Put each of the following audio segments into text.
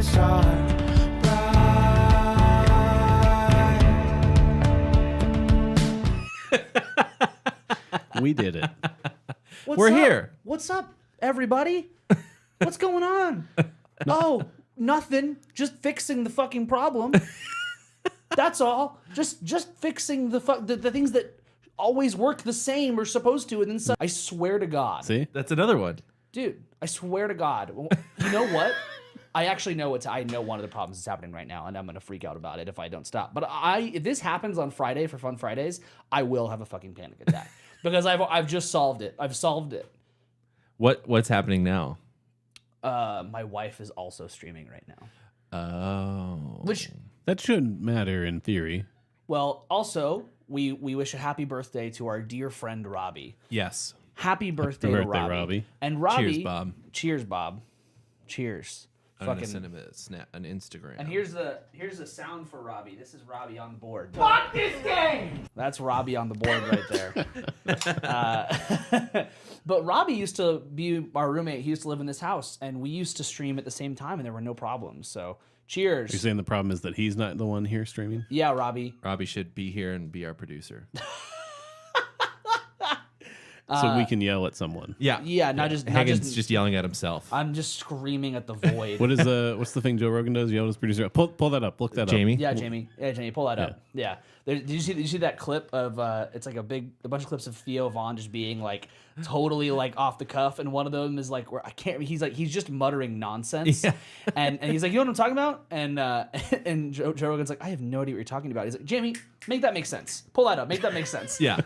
stars are We did it. We're here. What's up, everybody? What's going on? Oh, nothing. Just fixing the fucking problem. That's all. Just fixing the things that always work the same or supposed to, and then I swear to God. See? That's another one. Dude, I swear to God. You know what? I actually know I know one of the problems that's happening right now, and I'm gonna freak out about it if I don't stop. But if this happens on Friday for Fun Fridays, I will have a fucking panic attack because I've just solved it. I've solved it. What's happening now? My wife is also streaming right now. Oh, Which That shouldn't matter in theory. well, also we wish a happy birthday to our dear friend Robbie. yes. Happy birthday, to Robbie. And Robbie, Cheers, Bob. Cheers, Bob. Cheers. I'm gonna send him an Instagram. And here's the sound for Robbie. This is Robbie on the board. Fuck this game! That's Robbie on the board right there. But Robbie used to be our roommate. He used to live in this house, and we used to stream at the same time, and there were no problems. So, cheers. You're saying the problem is that he's not the one here streaming? Yeah, Robbie. Robbie should be here and be our producer. So we can yell at someone. Yeah. Yeah, not just Hagen's just yelling at himself. I'm just screaming at the void. What's the thing Joe Rogan does? Yell at his producer. Pull that up. Look that Jamie? up. Yeah, Jamie. Yeah, Jamie, pull that up. Yeah. Did you see that clip of it's like a bunch of clips of Theo Vaughn just being like totally like off the cuff, and one of them is like where he's just muttering nonsense. Yeah. And he's like, you know what I'm talking about? And Joe Rogan's like, I have no idea what you're talking about. He's like, Jamie, make that make sense. Pull that up, make that make sense. Yeah.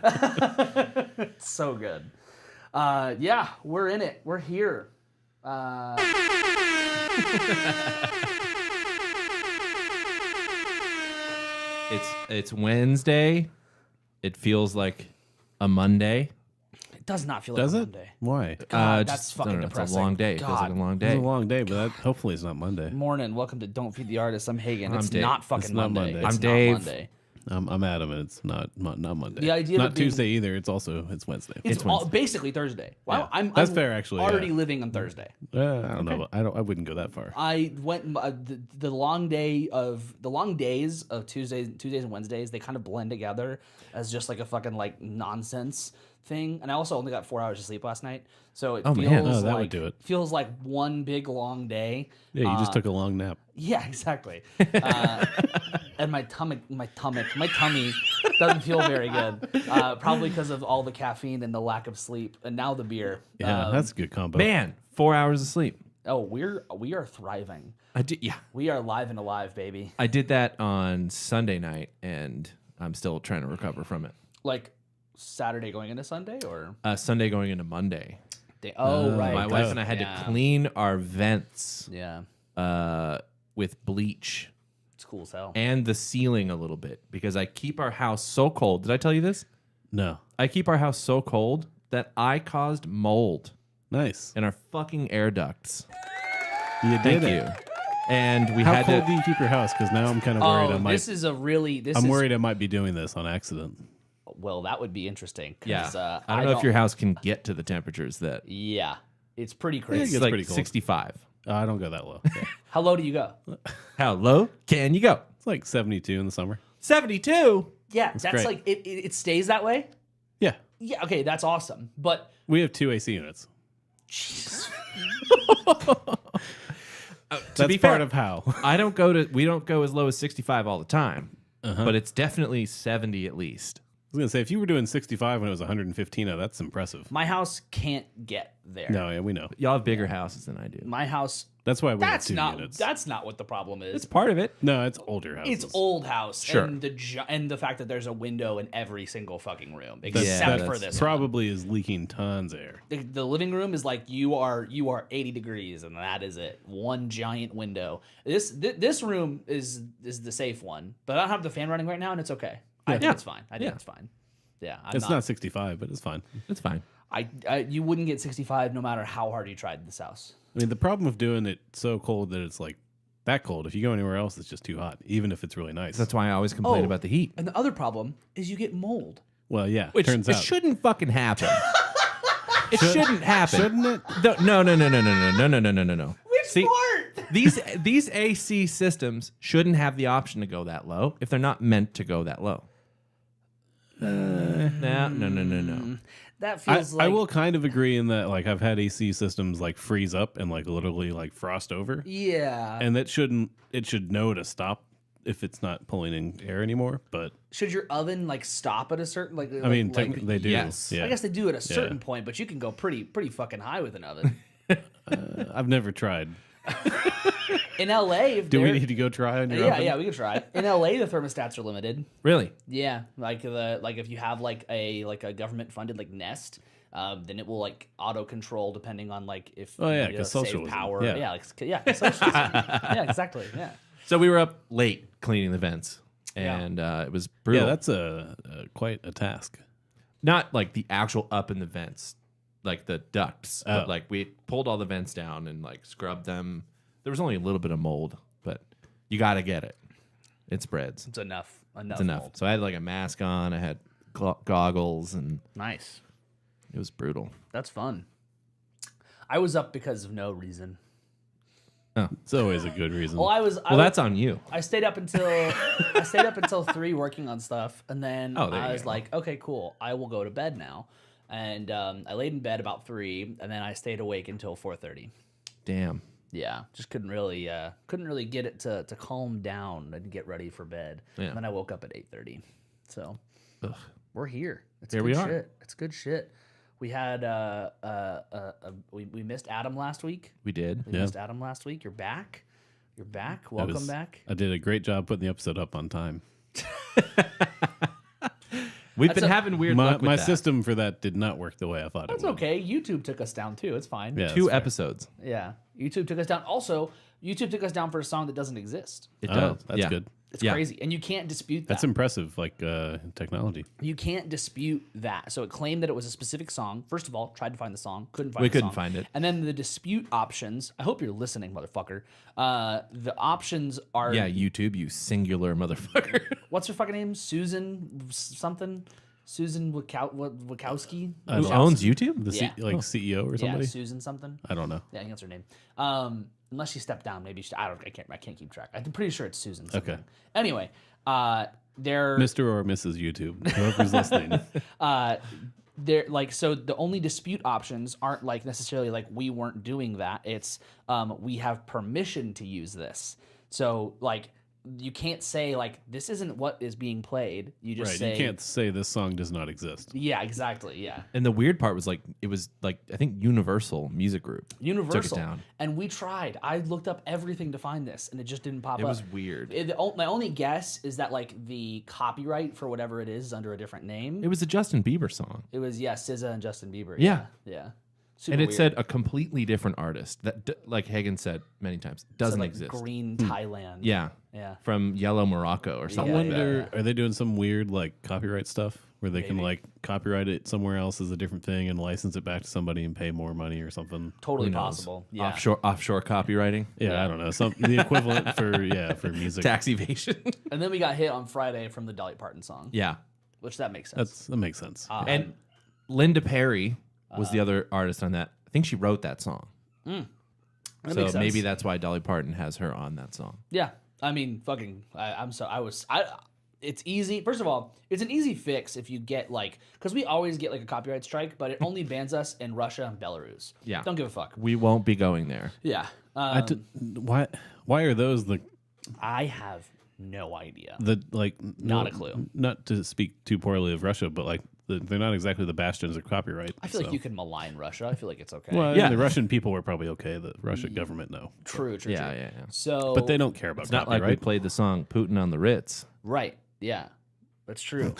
It's so good. Yeah, we're in it. We're here. It's Wednesday. It feels like a Monday. It does not feel like Does a it? Monday. Why? God, Just- that's fucking I don't know, depressing. It's a long day. It feels like a God. long It's day. a long day, but hopefully it's not Monday. Morning, welcome to Don't Feed the Artist. I'm Hagen. I'm It's Dave. not fucking It's not Monday. Monday. It's I'm Dave. Not Monday. I'm Adam, and it's not Monday. The idea of not it being- Tuesday either. It's Wednesday. It's all, basically Thursday. Wow, I'm That's fair, actually, Already yeah. living on Thursday. I don't know. I wouldn't go that far. I went the long days of Tuesdays and Wednesdays. They kind of blend together as just like a fucking like nonsense thing. And I also only got 4 hours of sleep last night, so it feels man. Oh, that like would do it. feels like one big long day. Yeah, you just took a long nap. Yeah, exactly. And my tummy doesn't feel very good. Probably because of all the caffeine and the lack of sleep, and now the beer. Yeah, that's a good combo. Man, 4 hours of sleep. Oh, we are thriving. Yeah. We are live and alive, baby. I did that on Sunday night, and I'm still trying to recover from it. Like Saturday going into Sunday, or Sunday going into Monday. right. My wife and I had to clean our vents Yeah, with bleach it's cool as hell. and the ceiling a little bit because I keep our house so cold. Did I tell you this? No. I keep our house so cold that I caused mold Nice. in our fucking air ducts. You did Thank it. you. And we How had cold to. do you keep your house? Because now I'm kind of worried. I'm worried I might be doing this on accident. Well, that would be interesting. 'Cause, Yeah. I don't know if your house can get to the temperatures that. Yeah, it's pretty Yeah, crazy. it It's gets like pretty cold. 65. I don't go that low. How low do you go? How low can you go? It's like 72 in the summer. 72. Yeah, that's great. like it stays that way. Yeah. Yeah, okay, that's awesome. But We have 2 AC units. To That's be part fair, of how. we don't go as low as 65 all the time, but it's definitely 70 at least. I was going to say, if you were doing 65 when it was 115, that's impressive. my house can't get there. No, yeah, we know. Y'all have bigger houses than I do. My house. That's why we have That's 2 not. units. That's not what the problem is. It's part of it. No, it's older houses. It's old house. Sure. And the fact that there's a window in every single fucking room, That's- except that for this. probably is leaking tons of air. The living room is like you are 80 degrees, and that is it. One giant window. This room is the safe one, but I don't have the fan running right now, and it's okay. I think it's fine. I think it's fine. Yeah, It's not 65, but it's fine. It's fine. You wouldn't get 65 no matter how hard you tried this house. I mean, the problem of doing it so cold that it's like that cold, if you go anywhere else, it's just too hot, even if it's really nice. That's why I always complain about the heat. And the other problem is you get mold. Well, yeah, Which turns it out. shouldn't fucking happen. It shouldn't happen. Shouldn't it? No. Which part? These AC systems shouldn't have the option to go that low if they're not meant to go that low. No. That feels like I will kind of agree in that, like, I've had AC systems like freeze up and like literally like frost over. Yeah. And it should know to stop if it's not pulling in air anymore. But should your oven like stop at a certain I mean, technically they do. yes. Yeah. I guess they do at a certain point, but you can go pretty fucking high with an oven. I've never tried. In LA, if Do we they're- need to go try on your yeah, oven? yeah, we could try. In LA, the thermostats are limited. Really? Yeah, like if you have like a government funded like Nest, then it will like auto control depending on like if Oh, yeah, you 'cause save socialism. power. Yeah. Yeah, 'cause socialism. Yeah, exactly. Yeah. So we were up late cleaning the vents, and it was brutal. Yeah, that's quite a task. Not like the actual up in the vents, like the ducts, but Oh. like we pulled all the vents down and like scrubbed them. There was only a little bit of mold, but you got to get it. It spreads. It's enough. It's enough. Mold. So I had like a mask on. I had goggles, and Nice. it was brutal. That's fun. I was up because of no reason. It's always a good reason. Well, Well, that's on you. I stayed up until 3 working on stuff, and then Oh, there I you was go. like, okay, cool. I will go to bed now. And I laid in bed about 3, and then I stayed awake until 4:30. Damn. Yeah, just couldn't really get it to calm down and get ready for bed. Yeah. And then I woke up at 8:30. So Ugh. we're here. It's Here good we are. shit. It's good shit. We had we missed Adam last week. We did. We missed Adam last week. You're back. You're back. Welcome back. I did a great job putting the episode up on time. We've That's been having weird luck with My that. system for that did not work the way I thought That's it would. okay. YouTube took us down too. It's fine. Yeah, 2 that's fair. episodes. Yeah. YouTube took us down. Also, YouTube took us down for a song that doesn't exist. It Oh, does. that's Yeah. good. It's Yeah. crazy. And you can't dispute that. That's impressive, like technology. You can't dispute that. So it claimed that it was a specific song. First of all, tried to find the song, couldn't find We the couldn't song. find it. And then the dispute options. I hope you're listening, motherfucker. The options are Yeah, YouTube, you singular motherfucker. what's her fucking name? Susan something? Susan Wachowski? Who owns YouTube? The Yeah. CEO or Yeah, somebody. Susan something. I don't know. Yeah, I think that's her name. Unless she stepped down, maybe she, I can't keep track. I'm pretty sure it's Susan. Something. Okay. Anyway, they're Mr. or Mrs. YouTube, whoever's listening. they're like, so the only dispute options aren't like necessarily like we weren't doing that. It's we have permission to use this. So like you can't say like this isn't what is being played. You just Right. say You can't say this song does not exist. Yeah, exactly. Yeah. And the weird part was like, it was like, I think Universal Music Group. Universal. Took it down. And we tried. I looked up everything to find this, and it just didn't pop It up. was weird. My only guess is that like the copyright for whatever it is under a different name. It was a Justin Bieber song. It was SZA and Justin Bieber. Yeah. Yeah. Super And it weird. said a completely different artist that, like Hagen said many times, doesn't like exist. Green Thailand. Yeah. Yeah. From Yellow Morocco or I something like that. wonder, are they doing some weird like copyright stuff where they can Maybe. like copyright it somewhere else as a different thing and license it back to somebody and pay more money or something? Totally Who knows? possible. Yeah. Offshore copywriting. Yeah, I don't know. The equivalent for music. Tax evasion. And then we got hit on Friday from the Dolly Parton song, yeah. which that makes sense. That makes sense. And Linda Perry was the other artist on that. I think she wrote that song. That So makes sense. maybe that's why Dolly Parton has her on that song. Yeah. I mean, fucking. It's easy. First of all, it's an easy fix if you get like, because we always get like a copyright strike, but it only bans us in Russia and Belarus. Yeah. Don't give a fuck. We won't be going there. Yeah. Why are those I have no idea. not a clue. Not to speak too poorly of Russia, but like they're not exactly the bastions of copyright. I feel like you can malign Russia. I feel like it's okay. Well, Yeah. the Russian people were probably okay. The Russian government, no. True. Yeah. So, But they don't care about It's not like copyright. we played the song Putin on the Ritz. right. Yeah, that's true.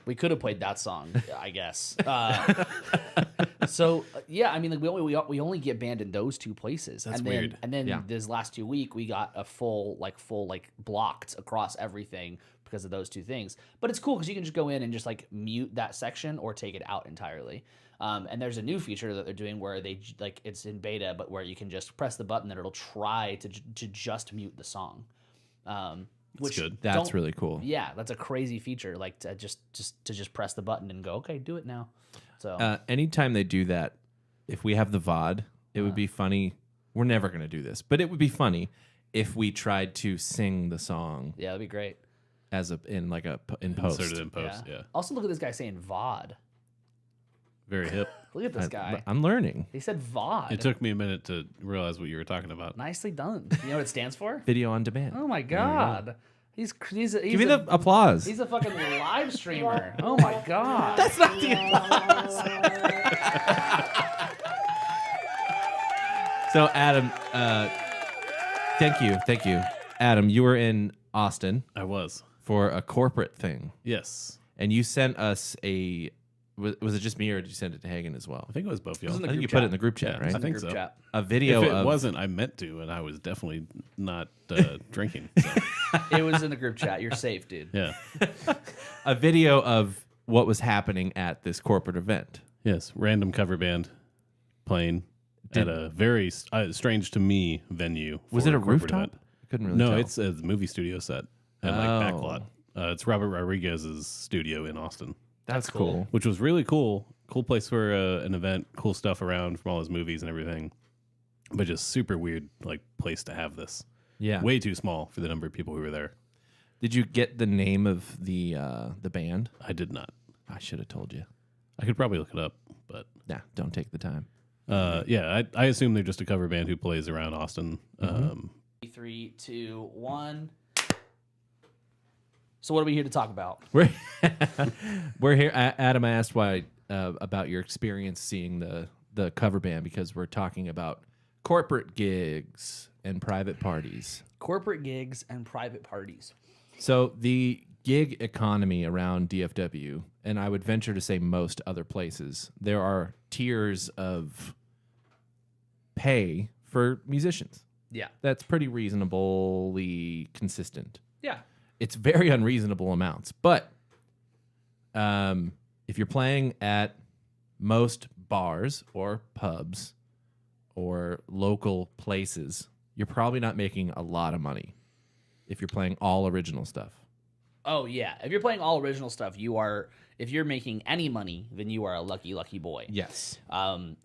We could have played that song, I guess. Yeah, I mean, like we only get banned in those two places. That's and then, weird. And then Yeah. this last 2 week, we got a full blocked across everything because of those two things. But it's cool because you can just go in and just like mute that section or take it out entirely. And there's a new feature that they're doing where they like it's in beta, but where you can just press the button and it'll try to just mute the song. Which good. That's don't- really cool. Yeah, that's a crazy feature. Like to just press the button and go, okay, do it now. So Anytime they do that, if we have the VOD, it would be funny we're never going to do this, but it would be funny if we tried to sing the song Yeah, that'd be great. in post. Inserted in post. Yeah. Also, look at this guy saying VOD. Very hip. Look at this guy. I'm learning. He said VOD. It took me a minute to realize what you were talking about. Nicely done. You know what it stands for? Video on demand. Oh my god. He's Give me the applause. He's a fucking live streamer. Oh my god. That's not the applause. So Adam, thank you, Adam. You were in Austin I was. for a corporate thing, Yes. and you sent us a. Was it just me, or did you send it to Hagen as well? I think it was both of y'all. in the I think you group put it chat. in the group chat, Yeah, right? I think Group so. chat. A video If it of wasn't, I meant to, and I was definitely not drinking. So, It was in the group chat. You're safe, dude. yeah. a video of what was happening at this corporate event. Yes. Random cover band playing at a very strange to me venue. Was for it a corporate rooftop? event. I couldn't really No, tell. it's a movie studio set and like backlot. It's Robert Rodriguez's studio in Austin, That's cool. which was really cool. Cool place for an event. Cool stuff around from all his movies and everything. But just super weird, like place to have this. Yeah. Way too small for the number of people who were there. Did you get the name of the band? I did not. I should have told you. I could probably look it up, but Nah, don't take the time. yeah, I assume they're just a cover band who plays around Austin. 3, 2, 1. So what are we here to talk about? We're here. Adam asked why about your experience seeing the cover band because we're talking about corporate gigs and private parties. Corporate gigs and private parties. So the gig economy around DFW, and I would venture to say most other places, there are tiers of pay for musicians. Yeah. That's pretty reasonably consistent. Yeah. It's very unreasonable amounts, but if you're playing at most bars or pubs or local places, you're probably not making a lot of money if you're playing all original stuff. Oh yeah. If you're playing all original stuff, you are. If you're making any money, then you are a lucky boy. Yes.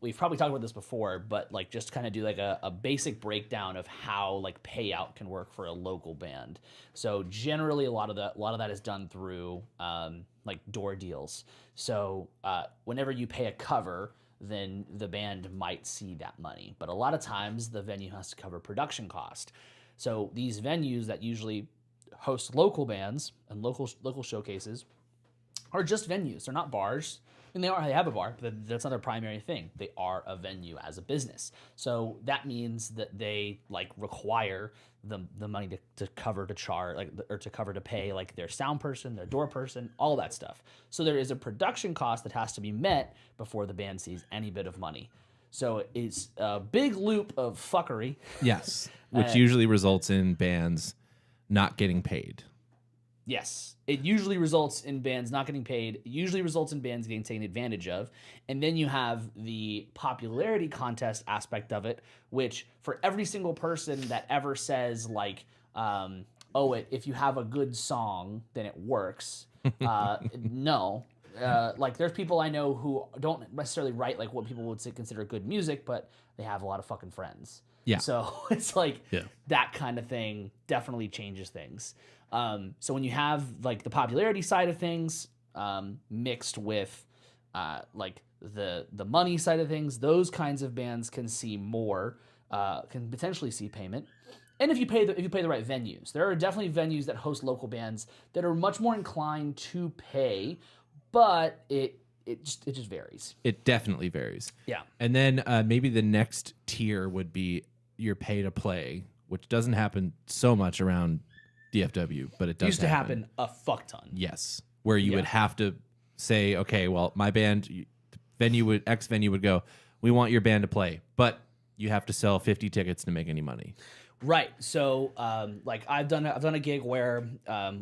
We've probably talked about this before, but like just kind of do like a basic breakdown of how like payout can work for a local band. So generally, a lot of that is done through like door deals. So whenever you pay a cover, then the band might see that money. But a lot of times, the venue has to cover production cost. So these venues that usually host local bands and local showcases are just venues. They're not bars. I mean, they have a bar, but that's not their primary thing. They are a venue as a business. So that means that they like require the money to cover to charge, like, or to cover to pay like their sound person, their door person, all that stuff. So there is a production cost that has to be met before the band sees any bit of money. So it's a big loop of fuckery. Yes. Which usually results in bands not getting paid. Yes. It usually results in bands not getting paid. It usually results in bands getting taken advantage of. And then you have the popularity contest aspect of it, which for every single person that ever says like, if you have a good song, then it works. No. Like there's people I know who don't necessarily write like what people would consider good music, but they have a lot of fucking friends. Yeah. So it's like that kind of thing definitely changes things. So when you have like the popularity side of things mixed with like the money side of things, those kinds of bands can see more, can potentially see payment. And if you pay the right venues, there are definitely venues that host local bands that are much more inclined to pay, but it just varies. It definitely varies. Yeah. And then maybe the next tier would be your pay to play, which doesn't happen so much around DFW, but it does Used to happen a fuck ton. Yes. Where you would have to say, okay, well, my band X venue would go, we want your band to play, but you have to sell 50 tickets to make any money. Right. So, like I've done a gig where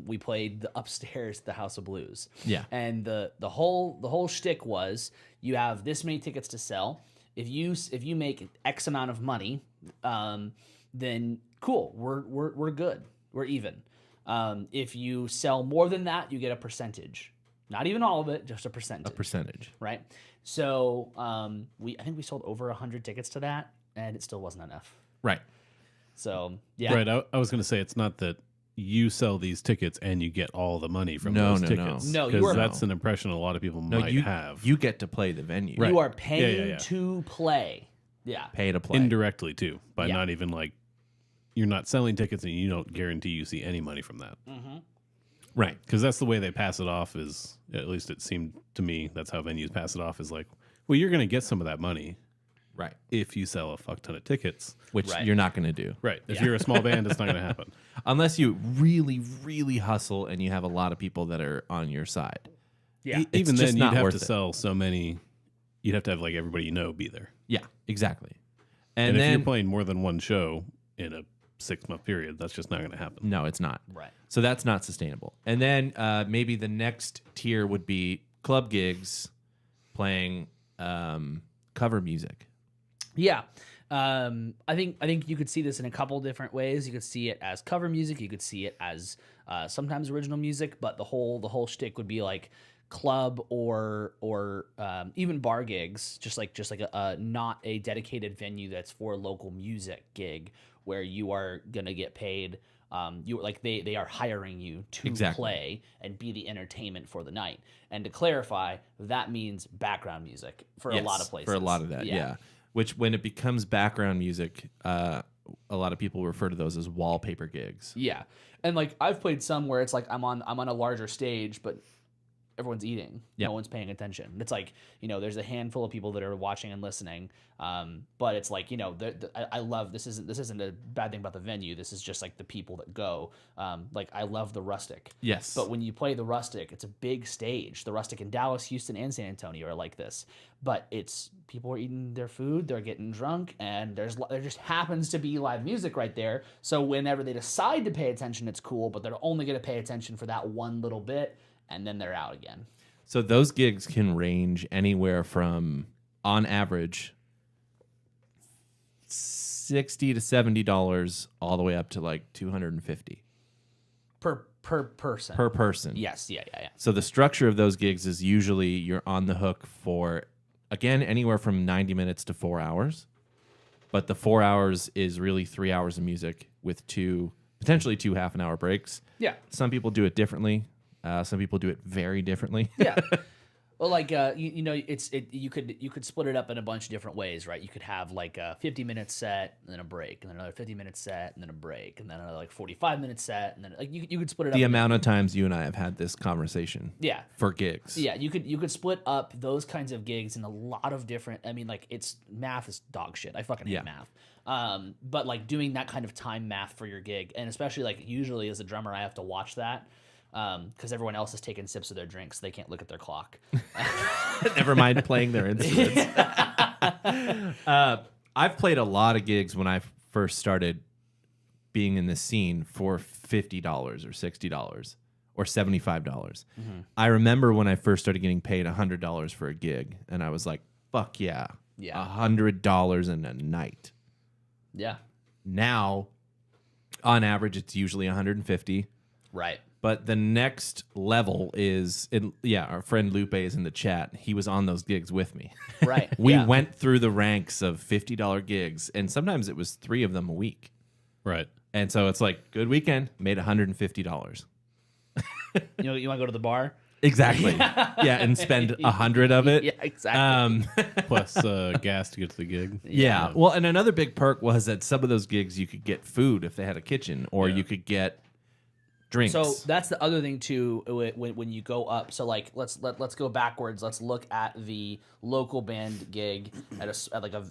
we played the upstairs, the House of Blues. Yeah. And the whole shtick was you have this many tickets to sell. If you make X amount of money, then cool. We're good. We're even. If you sell more than that, you get a percentage. Not even all of it, just a percentage. A percentage. Right. So I think we sold over 100 tickets to that. and it still wasn't enough. Right. So yeah, Right. I was going to say it's not that you sell these tickets and you get all the money from No, those no, tickets. No, you because are- that's an impression a lot of people might have. You get to play the venue. Right. you are paying Yeah. to play. Yeah, Pay to play. Indirectly too, by Yeah. not even like you're not selling tickets and you don't guarantee you see any money from that. Right. Because that's the way they pass it off. Is at least it seemed to me that's how venues pass it off. Is like, well, you're going to get some of that money Right. if you sell a fuck ton of tickets. Which Right. you're not going to do. Right. If you're a small band, it's not going to happen. Unless you really, really hustle and you have a lot of people that are on your side. yeah. Even just then, not you'd have worth to it. sell so many. You'd have to have like everybody you know be there. Yeah, exactly. And And if then you're playing more than one show in a 6-month period, that's just not going to happen. no, it's not. Right. So that's not sustainable. And then maybe the next tier would be club gigs playing cover music. Yeah. I think you could see this in a couple different ways. You could see it as cover music. You could see it as sometimes original music, but the whole shtick would be like club or even bar gigs, just like a not a dedicated venue that's for local music gig where you are gonna get paid. You like they are hiring you to Exactly. play and be the entertainment for the night. And to clarify, that means background music for a Yes, lot of places. For a lot of that, yeah. Which when it becomes background music, a lot of people refer to those as wallpaper gigs. Yeah, and like I've played some where it's like I'm on a larger stage, but everyone's eating. Yep. No one's paying attention. It's like, there's a handful of people that are watching and listening. But it's like, I love this isn't a bad thing about the venue. This is just like the people that go. Like I love the Rustic. Yes. But when you play the Rustic, it's a big stage. The Rustic in Dallas, Houston, and San Antonio are like this. But it's people are eating their food, they're getting drunk, and there just happens to be live music right there. So whenever they decide to pay attention, it's cool. But they're only going to pay attention for that one little bit, and then they're out again. So those gigs can range anywhere from, on average, $60 to $70 all the way up to like $250 Per person. per person. Yes. Yeah. So the structure of those gigs is usually you're on the hook for, again, anywhere from 90 minutes to 4 hours. But the 4 hours is really 3 hours of music with potentially two half-an-hour breaks. Yeah. Some people do it differently. Some people do it very differently. Yeah. Well, like you could split it up in a bunch of different ways, right? You could have like a 50-minute set and then a break, and then another 50-minute set and then a break, and then another like 45-minute set, and then like you could split it up. The amount of times you and I have had this conversation. Yeah. For gigs. Yeah, you could split up those kinds of gigs in a lot of different. I mean, like math is dog shit. I fucking hate Yeah. math. But like doing that kind of time math for your gig, and especially like usually as a drummer, I have to watch that. Because everyone else is taking sips of their drinks, they can't look at their clock. Never mind playing their instruments. I've played a lot of gigs when I first started being in this scene for $50 or $60 or $75. I remember when I first started getting paid $100 for a gig, and I was like, fuck yeah. Yeah. $100 in a night. Yeah. Now, on average, it's usually $150. Right. But the next level is, our friend Lupe is in the chat. He was on those gigs with me. Right. We yeah. went through the ranks of $50 gigs, and sometimes it was 3 of them a week. Right. And so it's like, good weekend, made $150. You want to go to the bar? Exactly. Yeah, and spend 100 of it. Yeah, exactly. Plus gas to get to the gig. Yeah. Well, and another big perk was that some of those gigs you could get food if they had a kitchen, or you could get drinks. So that's the other thing too. When you go up, so like let's go backwards. Let's look at the local band gig at a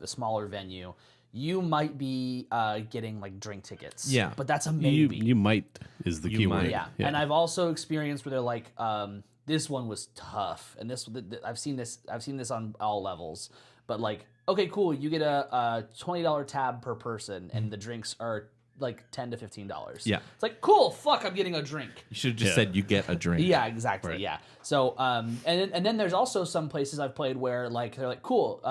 smaller venue. You might be getting like drink tickets. Yeah. but that's a maybe. You might is the key might. word. Yeah. And I've also experienced where they're like, this one was tough, and I've seen this on all levels. But like, okay, cool, you get a $20 tab per person, and the drinks are like $10 to $15. Yeah. It's like, cool, fuck, I'm getting a drink. You should have just said you get a drink. Yeah, exactly. Right. Yeah. So, and then there's also some places I've played where like they're like, cool,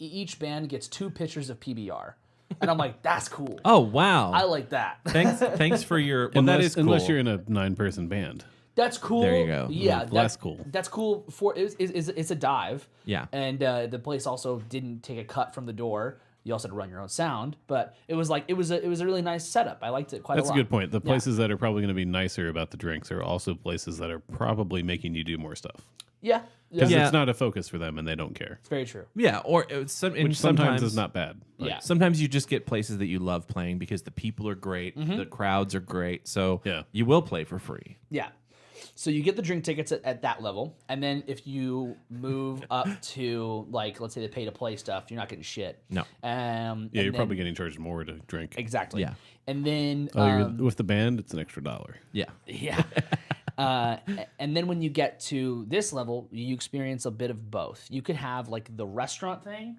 each band gets 2 pitchers of PBR, and I'm like, that's cool. Oh, wow. I like that. Thanks for your... Well, that is cool. Unless you're in a 9-person band. That's cool. There you go. Yeah, Less cool. That's cool for it's a dive. Yeah. And the place also didn't take a cut from the door. You also had to run your own sound, but it was like it was a really nice setup. I liked it quite a lot. That's a good point. The places that are probably going to be nicer about the drinks are also places that are probably making you do more stuff. Yeah. Because Yeah. it's not a focus for them and they don't care. It's very true. Yeah, or Which sometimes is not bad. Like, Yeah. Sometimes you just get places that you love playing because the people are great, the crowds are great, so Yeah. you will play for free. Yeah. So you get the drink tickets at that level, and then if you move up to like let's say the pay to play stuff, you're not getting shit. No. Yeah, you're probably getting charged more to drink. Exactly. Yeah. And then With the band, it's an extra $1. Yeah. yeah. And then when you get to this level, you experience a bit of both. You could have like the restaurant thing.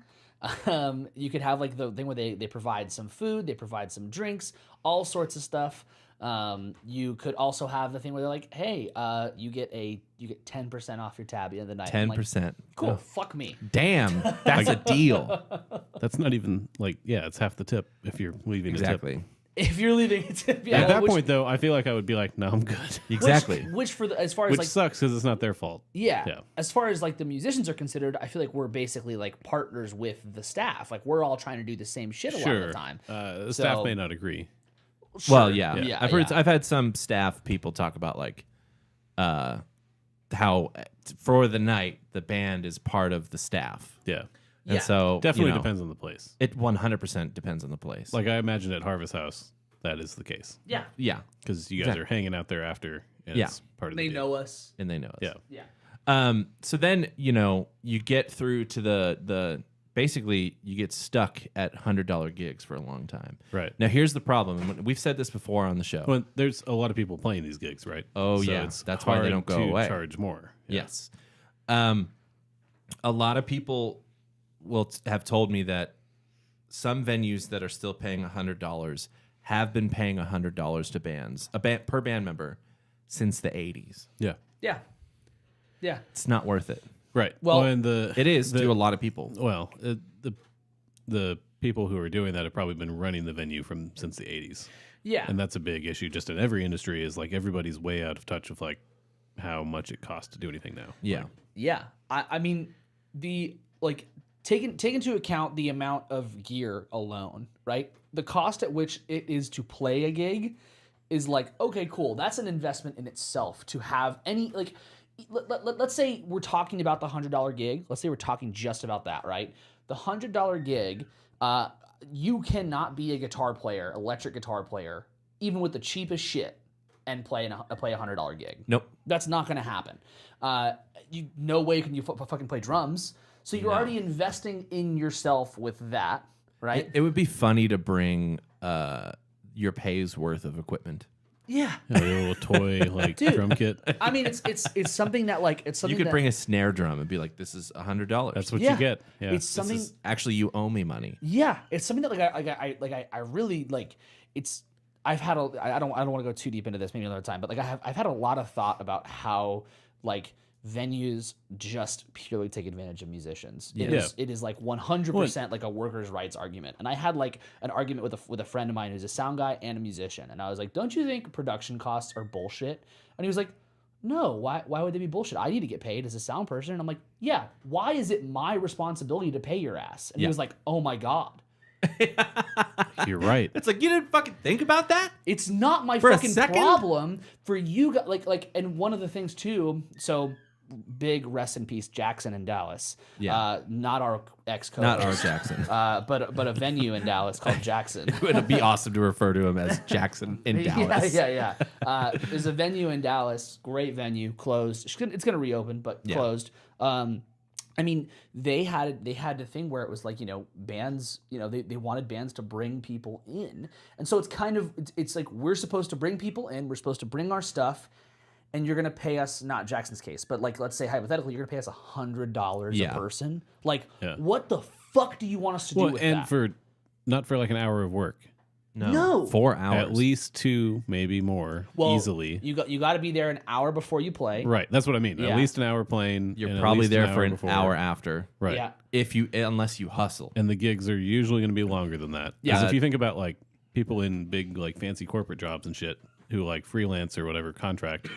You could have like the thing where they provide some food, they provide some drinks, all sorts of stuff. You could also have the thing where they're like, hey, you get 10% off your tab at the end of the night. I'm like, 10%. cool, fuck me. Damn, that's a deal. That's not even like, it's half the tip if you're leaving a tip. Exactly. If you're leaving a tip, At that point, though, I feel like I would be like, no, I'm good. Exactly. Which for as far as Which like sucks because it's not their fault. Yeah. As far as like the musicians are considered, I feel like we're basically like partners with the staff. Like we're all trying to do the same shit a lot of the time. The staff may not agree. Well, yeah. Yeah, I've had some staff people talk about like how for the night the band is part of the staff. Yeah. And Yeah. so Definitely depends on the place. It 100% depends on the place. Like I imagine at Harvest House, that is the case. Yeah. yeah, Because you guys are hanging out there after. And Yeah. it's part of They the deal. know us. and they know it. Yeah. Yeah. So then you get through to the basically you get stuck at $100 gigs for a long time. Right. Now here's the problem. And we've said this before on the show. Well, there's a lot of people playing these gigs, right? Oh, So yeah. it's That's why they hard don't go to away. charge more. Yeah. Yes. A lot of people will have told me that some venues that are still paying $100 have been paying $100 to bands, per band member, since the 80s. Yeah. Yeah. Yeah. It's not worth it. Right. Well, and It is to a lot of people. well, the people who are doing that have probably been running the venue since the 80s. Yeah. And that's a big issue just in every industry is like everybody's way out of touch with like how much it costs to do anything now. Yeah. Yeah. I mean, take into account the amount of gear alone, right? The cost at which it is to play a gig is like, okay, cool. That's an investment in itself to have any, like, let's say we're talking about the $100 gig. Let's say we're talking just about that, right? The $100 gig, you cannot be a guitar player, electric guitar player, even with the cheapest shit and play a $100 gig. Nope. That's not going to happen. No way can you fucking play drums. So you're already investing in yourself with that, right? It would be funny to bring your pay's worth of equipment. Yeah. A little toy like drum kit. I mean, it's something that like it's something You could that, bring a snare drum and be like, "This is $100." That's what Yeah. you get. Yeah. It's something. Actually, you owe me money. Yeah, it's something that I really like. It's I've had I don't want to go too deep into this, maybe another time, but like I've had a lot of thought about how like venues just purely take advantage of musicians. It is like 100% like a workers' rights argument. And I had like an argument with a friend of mine who's a sound guy and a musician, and I was like, "Don't you think production costs are bullshit?" And he was like, "No, why would they be bullshit? I need to get paid as a sound person." And I'm like, "Yeah, why is it my responsibility to pay your ass?" And he was like, "Oh my God. You're right. It's like you didn't fucking think about that. It's not my For a fucking second? problem for you guys." Like, and one of the things too, so big rest in peace, Jackson in Dallas. Yeah. Not our ex-coach. Not our Jackson. But a venue in Dallas called Jackson. It'd be awesome to refer to him as Jackson in Dallas. Yeah. There's a venue in Dallas, great venue, closed. It's gonna reopen, but closed. I mean, they had the thing where it was like, bands, they wanted bands to bring people in. And so it's like we're supposed to bring people in, we're supposed to bring our stuff, and you're gonna pay us, not Jackson's case, but like let's say hypothetically, you're gonna pay us $100 a person. Like, what the fuck do you want us to do with and that? not for like an hour of work. No. 4 hours. At least 2, maybe more, easily. You got to be there an hour before you play. Right. That's what I mean. Yeah. At least an hour playing. You're and at probably least there for an before. hour after. Right. Yeah. Unless you hustle. And the gigs are usually going to be longer than that. Yeah. Because if you think about like people in big like fancy corporate jobs and shit who like freelance or whatever contract,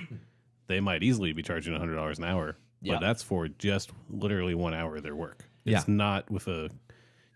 they might easily be charging $100 an hour. Yeah. But that's for just literally 1 hour of their work. Yeah. It's not with a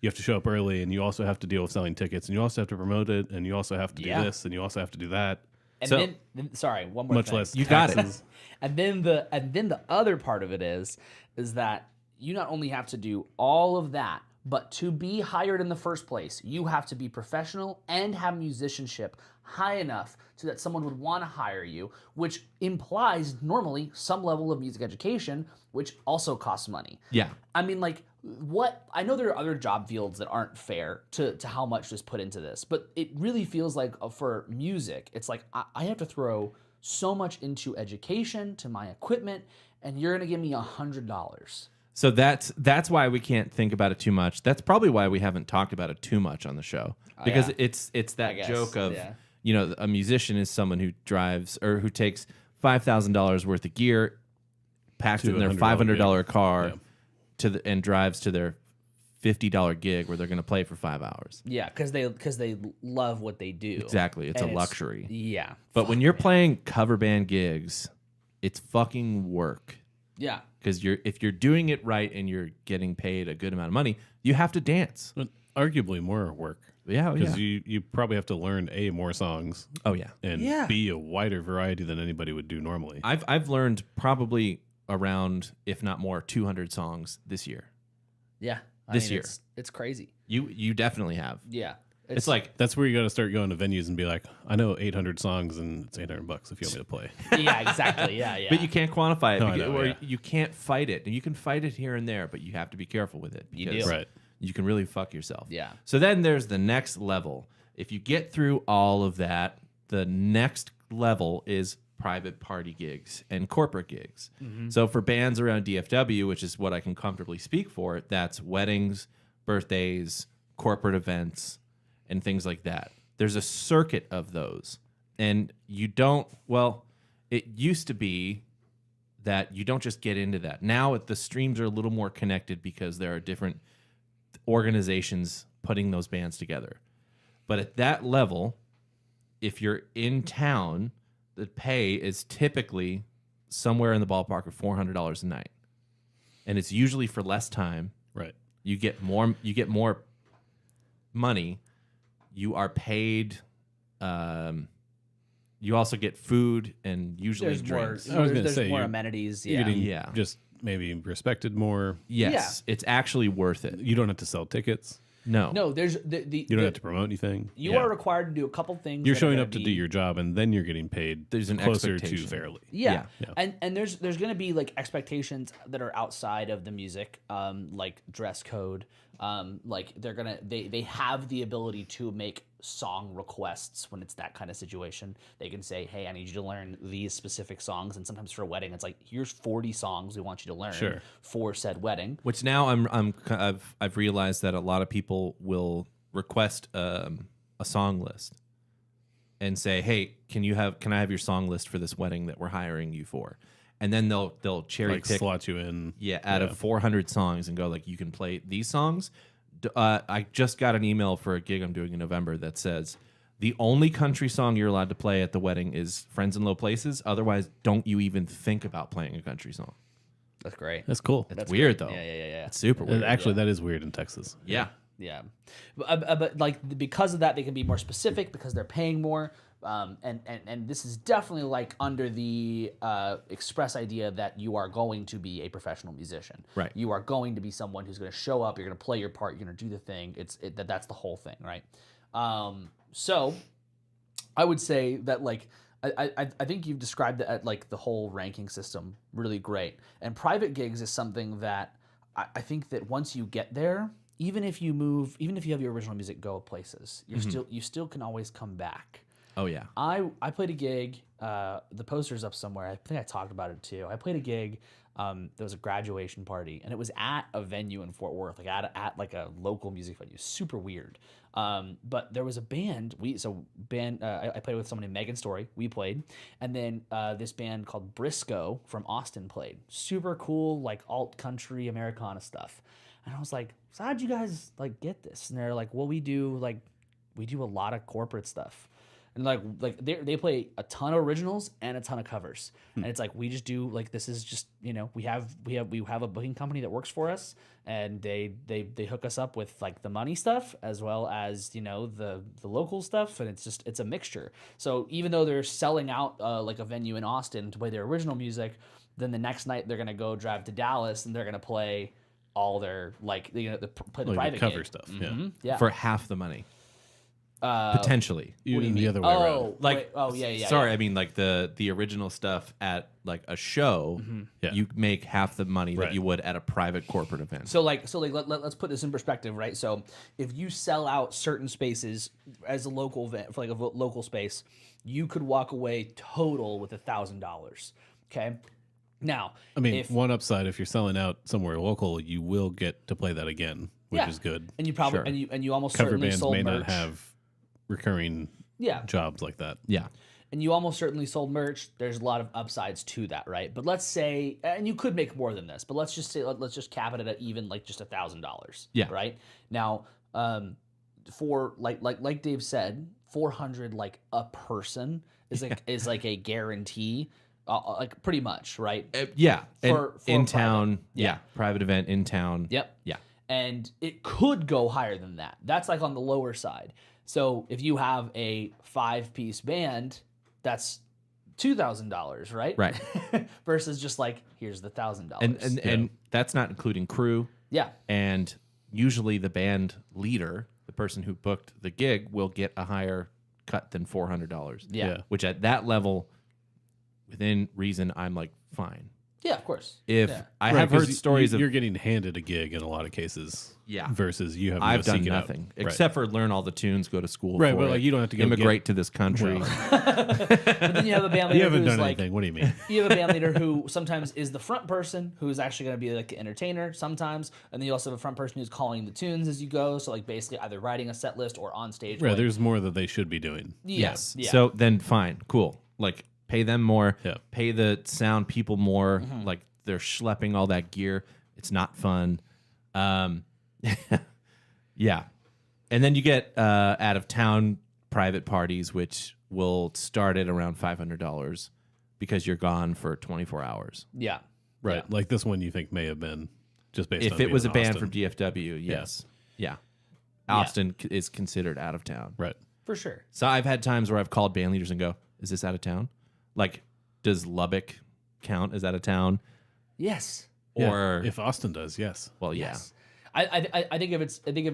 you have to show up early, and you also have to deal with selling tickets, and you also have to promote it, and you also have to do Yeah. this, and you also have to do that. And So- then sorry, one more Much thing. less You got it. taxes. And then the other part of it is that you not only have to do all of that, but to be hired in the first place, you have to be professional and have musicianship high enough so that someone would want to hire you, which implies normally some level of music education, which also costs money. Yeah. I mean, like, what I know there are other job fields that aren't fair to how much is put into this, but it really feels like for music, it's like I have to throw so much into education, to my equipment, and you're gonna give me $100. So that's why we can't think about it too much. That's probably why we haven't talked about it too much on the show, because yeah. it's that guess, joke of yeah. a musician is someone who drives or who takes $5,000 worth of gear, packs it in their $500 car and drives to their $50 gig where they're going to play for 5 hours. Yeah, because they love what they do. Exactly, it's And a luxury. Yeah, But when you're playing cover band gigs, it's fucking work. yeah, Because if you're doing it right and you're getting paid a good amount of money, you have to dance. But arguably more work. Yeah, Because you probably have to learn A, more songs, Oh yeah. and Yeah. B, a wider variety than anybody would do normally. I've learned probably around, if not more, 200 songs this year. yeah. This year. it's crazy. You definitely have. Yeah, It's like That's where you got to start going to venues and be like, I know 800 songs and it's $800 if you want me to play. yeah, exactly. Yeah, yeah. but you can't quantify it, No, I know, or yeah. you can't fight it. And you can fight it here and there, but you have to be careful with it. You because do. Right. You can really fuck yourself. Yeah. So then there's the next level. If you get through all of that, the next level is private party gigs and corporate gigs. So for bands around DFW, which is what I can comfortably speak for, that's weddings, birthdays, corporate events, and things like that. There's a circuit of those. And you don't, well, it used to be that you don't just get into that. Now the streams are a little more connected because there are different organizations putting those bands together. But at that level, if you're in town, the pay is typically somewhere in the ballpark of $400 a night. And it's usually for less time. Right. You get more money. You are paid you also get food and usually there's more. drinks. I was gonna There's say, more you're- amenities. You're Yeah, getting Yeah. just maybe respected more. Yes, it's actually worth it. You don't have to sell tickets. No. no, there's the You don't have to promote anything. You Yeah. are required to do a couple things. You're that are showing gonna up to be- do your job, and then you're getting paid. There's an closer to expectation. fairly. Yeah. Yeah. And there's going to be like expectations that are outside of the music, like dress code. Like they have the ability to make song requests when it's that kind of situation. They can say, "Hey, I need you to learn these specific songs." And sometimes for a wedding, it's like, "Here's 40 songs we want you to learn Sure. for said wedding." Which now I've realized that a lot of people will request a song list and say, "Hey, can I have your song list for this wedding that we're hiring you for?" And then they'll cherry Like pick slot you in. out of 400 songs and go like, "You can play these songs." I just got an email for a gig I'm doing in November that says the only country song you're allowed to play at the wedding is "Friends in Low Places." Otherwise, don't you even think about playing a country song. That's great. That's cool. That's weird though. Yeah. It's super weird. Actually, that is weird in Texas. Yeah. Yeah, but like because of that, they can be more specific because they're paying more. And this is definitely like under the express idea that you are going to be a professional musician. Right. You are going to be someone who's going to show up. You're going to play your part. You're going to do the thing. That's the whole thing, right? So I would say that like I think you've described it at like the whole ranking system really great. And private gigs is something that I think that once you get there, even if you have your original music go places, you still can always come back. Oh yeah. I played a gig. The poster's up somewhere. I think I talked about it too. I played a gig. There was a graduation party, and it was at a venue in Fort Worth, like at like a local music venue. Super weird. But there was a band. I played with someone named Megan Story. We played, and then this band called Briston from Austin played. Super cool, like alt country Americana stuff. And I was like, "So how'd you guys like get this?" And they're like, "Well, we do a lot of corporate stuff." and like they play a ton of originals and a ton of covers, and it's like we just do like this is just we have a booking company that works for us, and they hook us up with like the money stuff as well as the local stuff, and it's a mixture. So even though they're selling out like a venue in Austin to play their original music, then the next night they're gonna go drive to Dallas and they're gonna play all their like play the private cover gig. stuff. Yeah. For half the money. Potentially. What do you the mean? other way around. Like, yeah. sorry, yeah. I mean like the original stuff at like a show, Yeah. you make half the money that Right. you would at a private corporate event. So let's put this in perspective, right? So if you sell out certain spaces as a local event for like a local space, you could walk away total with $1,000. Okay. Now, I mean, one upside, if you're selling out somewhere local, you will get to play that again, which yeah. is good. And you probably Sure. and you almost Cover certainly bands sold may merch. not have recurring jobs like that. Yeah. And you almost certainly sold merch. There's a lot of upsides to that, right? But let's say, and you could make more than this, but let's just say, let's just cap it at even like just $1,000. Yeah. Right now, for like Dave said, 400 like a person is like a guarantee, like pretty much, right? Yeah. For in private. town. Yeah. Yeah. Private event in town. Yep. Yeah. And it could go higher than that. That's like on the lower side. So if you have a 5-piece band, that's $2,000, right? Right. Versus just like, here's the $1,000. And that's not including crew. yeah. And usually the band leader, the person who booked the gig, will get a higher cut than $400. Yeah. Which at that level, within reason, I'm like, fine. Yeah, of course. If Yeah. I Right, have 'cause heard stories of you're getting handed a gig in a lot of cases. Yeah. Versus you have I've to done seek it out. nothing Right. except for learn all the tunes, go to school. Right, for but it, like you don't have to go immigrate to this country. But then you have a band leader You haven't who's done like, anything. What do you mean? you have a band leader who sometimes is the front person who's actually going to be like the entertainer sometimes. And then you also have a front person who's calling the tunes as you go. So like basically either writing a set list or on stage. Right, going, there's more that they should be doing. Yes. Yeah. So then fine, cool. Like pay them more, Yeah. pay the sound people more. Mm-hmm. Like they're schlepping all that gear. It's not fun. Yeah. And then you get out of town private parties, which will start at around $500 because you're gone for 24 hours. Yeah. Right. Yeah. Like this one you think may have been just based on If it being was a in band Austin. from DFW, yes. Yeah. Austin is considered out of town. Right. For sure. So I've had times where I've called band leaders and go, is this out of town? Like, does Lubbock count as out of town? Yes. Yeah, Or, if Austin does, yes. well, yeah. Yes. I think if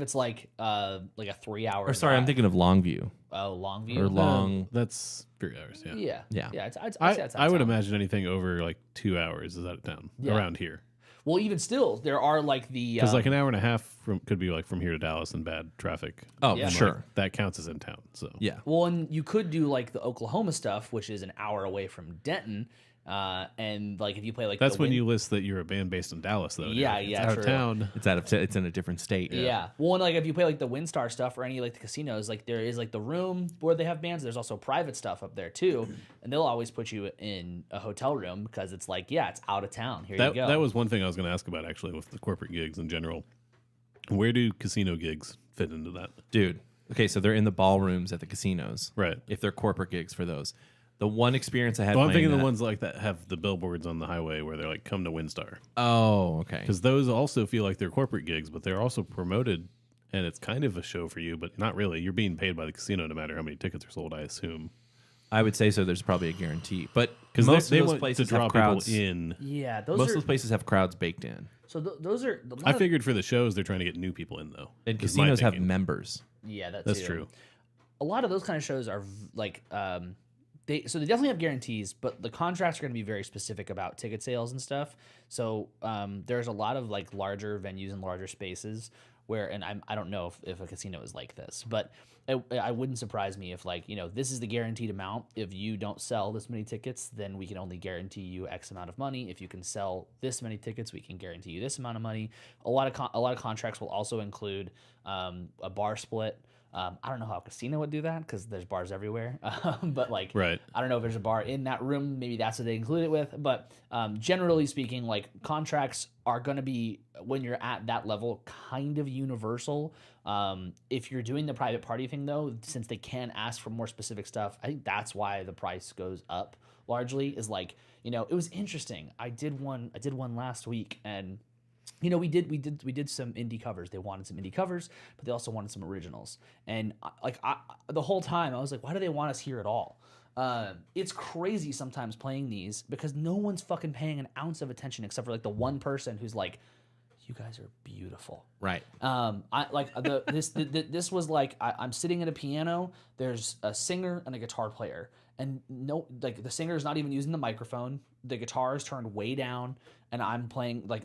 it's like a 3-hour. Or sorry, I'm thinking of Longview. Oh, Longview. Or Long. That's 3 hours, yeah. Yeah. Yeah. Yeah. I'd say I, it's out I of would town. imagine anything over like 2 hours is out of town Yeah. around here. Well, even still, there are like the Because like an hour and a half could be like from here to Dallas in bad traffic. Oh, Yeah. sure. Like, that counts as in town. So Yeah. Well, and you could do like the Oklahoma stuff, which is an hour away from Denton, and like if you play like that's the when Win- you list that you're a band based in Dallas, though. Yeah, dude. yeah, It's out true. of town. It's in a different state. Yeah. Well, and like if you play like the WinStar stuff or any like the casinos, like there is like the room where they have bands. There's also private stuff up there too, and they'll always put you in a hotel room because it's like it's out of town. Here you go. That was one thing I was going to ask about actually with the corporate gigs in general. Where do casino gigs fit into that? Dude. Okay, so they're in the ballrooms at the casinos. Right. If they're corporate gigs for those. The one experience I had Well, I'm playing thinking the that- ones like that have the billboards on the highway where they're like, come to WinStar. Oh, okay. Because those also feel like they're corporate gigs, but they're also promoted and it's kind of a show for you, but not really. You're being paid by the casino no matter how many tickets are sold, I assume. I would say so. There's probably a guarantee. But Because most they of those want places to draw have people crowds. in. yeah. Those Most are of those places have crowds baked in. so those are. a lot I of- figured for the shows, they're trying to get new people in, though. And is my casinos have thinking. members. Yeah, That's true. A lot of those kind of shows are like they definitely have guarantees, but the contracts are going to be very specific about ticket sales and stuff. So there's a lot of like larger venues and larger spaces where, and I don't know if a casino is like this, but I wouldn't surprise me if like this is the guaranteed amount. If you don't sell this many tickets, then we can only guarantee you X amount of money. If you can sell this many tickets, we can guarantee you this amount of money. A lot of contracts will also include a bar split. I don't know how a casino would do that because there's bars everywhere. But like, Right. I don't know if there's a bar in that room. Maybe that's what they include it with. But generally speaking, like contracts are going to be, when you're at that level, kind of universal. If you're doing the private party thing though, since they can ask for more specific stuff, I think that's why the price goes up largely. Is like, it was interesting. I did one last week, and we did some indie covers. They wanted some indie covers, but they also wanted some originals. And the whole time I was like, why do they want us here at all? It's crazy sometimes playing these because no one's fucking paying an ounce of attention except for like the one person who's like, you guys are beautiful. Right. This was like, I'm sitting at a piano. There's a singer and a guitar player, and no, like the singer is not even using the microphone. The guitar is turned way down, and I'm playing like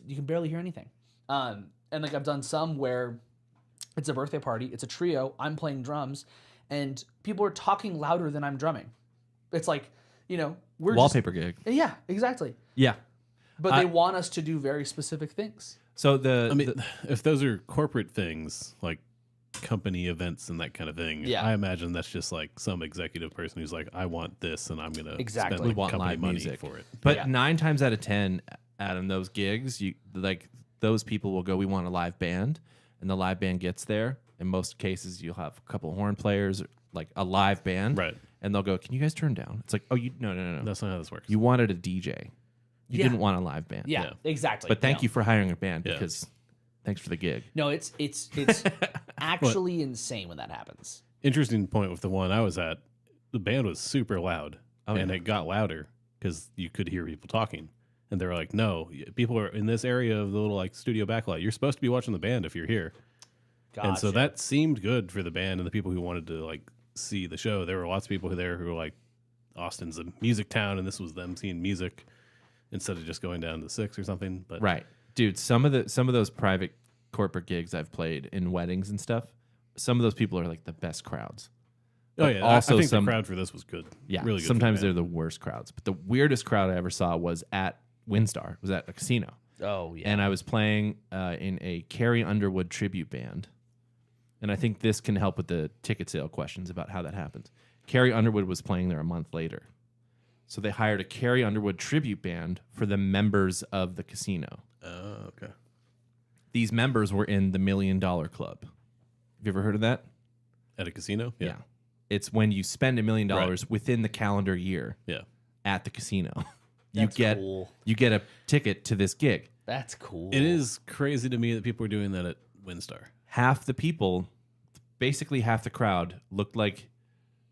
you can barely hear anything. And like I've done some where it's a birthday party, it's a trio, I'm playing drums, and people are talking louder than I'm drumming. It's like, we're Wallpaper gig. Yeah, exactly. Yeah. But they want us to do very specific things. So if those are corporate things like company events and that kind of thing, Yeah. I imagine that's just like some executive person who's like, I want this, and I'm gonna Exactly. spend We want company live money music for it. But Yeah. 9 times out of 10, Adam, those gigs, those people will go, we want a live band, and the live band gets there. In most cases, you'll have a couple of horn players, like a live band, Right. And they'll go, can you guys turn down? It's like, oh, no. That's not how this works. You wanted a DJ. You Yeah. didn't want a live band. Yeah, Yeah. exactly. But thank you for hiring a band Yeah. because thanks for the gig. No, it's actually insane when that happens. Interesting point with the one I was at. The band was super loud, and yeah. it got louder because you could hear people talking. And they were like, "No, people are in this area of the little like studio backlight. You're supposed to be watching the band if you're here." Gotcha. And so that seemed good for the band and the people who wanted to like see the show. There were lots of people there who were like, "Austin's a music town, and this was them seeing music instead of just going down to 6 or something." But Right. Dude, some of those private corporate gigs I've played in weddings and stuff, some of those people are like the best crowds. oh But yeah, also I think some- the crowd for this was good. Yeah. really good. Sometimes for they're the the worst crowds. But the weirdest crowd I ever saw was at Windstar. It was at a casino. Oh yeah. And I was playing in a Carrie Underwood tribute band. And I think this can help with the ticket sale questions about how that happens. Carrie Underwood was playing there a month later. So they hired a Carrie Underwood tribute band for the members of the casino. Oh, okay. These members were in the $1 Million Club. Have you ever heard of that? At a casino? Yeah. It's when you spend $1 million Right. within the calendar year Yeah. at the casino. That's cool. You get a ticket to this gig. That's cool. It is crazy to me that people are doing that at Windstar. Half the people, basically half the crowd, looked like,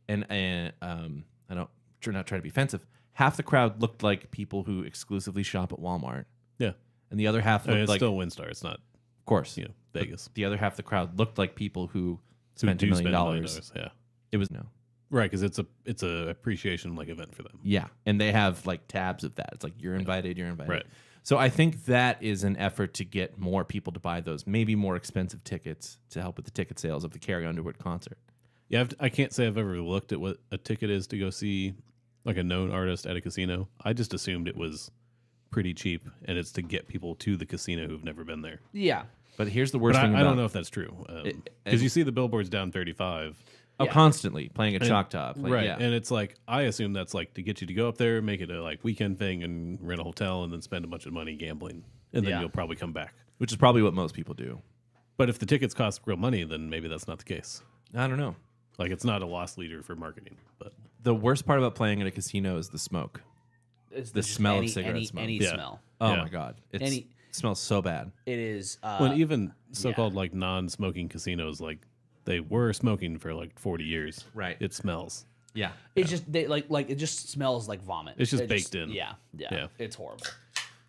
and I'm not trying to be offensive. Half the crowd looked like people who exclusively shop at Walmart, Yeah. and the other half I mean, looked it's like, still Windstar. It's not, of course, Vegas. the other half of the crowd looked like people who Who spent do $1 million. spend $1 million. Yeah. It was no. Right, because it's a appreciation like event for them. Yeah, and they have like tabs of that. It's like you're invited, you're invited. Right. So I think that is an effort to get more people to buy those maybe more expensive tickets to help with the ticket sales of the Carrie Underwood concert. Yeah, I can't say I've ever looked at what a ticket is to go see like a known artist at a casino. I just assumed it was pretty cheap, and it's to get people to the casino who've never been there. Yeah. But here's the worst But thing I about don't know if that's true because you see the billboards down 35. Oh, Yeah. constantly playing a Choctaw. Right. Yeah. And it's like, I assume that's like to get you to go up there, make it a like weekend thing and rent a hotel and then spend a bunch of money gambling. And then Yeah. you'll probably come back. Which is probably what most people do. But if the tickets cost real money, then maybe that's not the case. I don't know. Like it's not a loss leader for marketing. But The worst part about playing at a casino is the smoke. It's The just smell of any, cigarette any, smoke. Any Yeah. smell. Oh Yeah. my god. It Any- smells so bad. It is. when even so-called like non-smoking casinos, like they were smoking for like 40 years. Right. It smells. Yeah. It's just they like it just smells like vomit. It's just It baked in. Yeah. Yeah. It's horrible.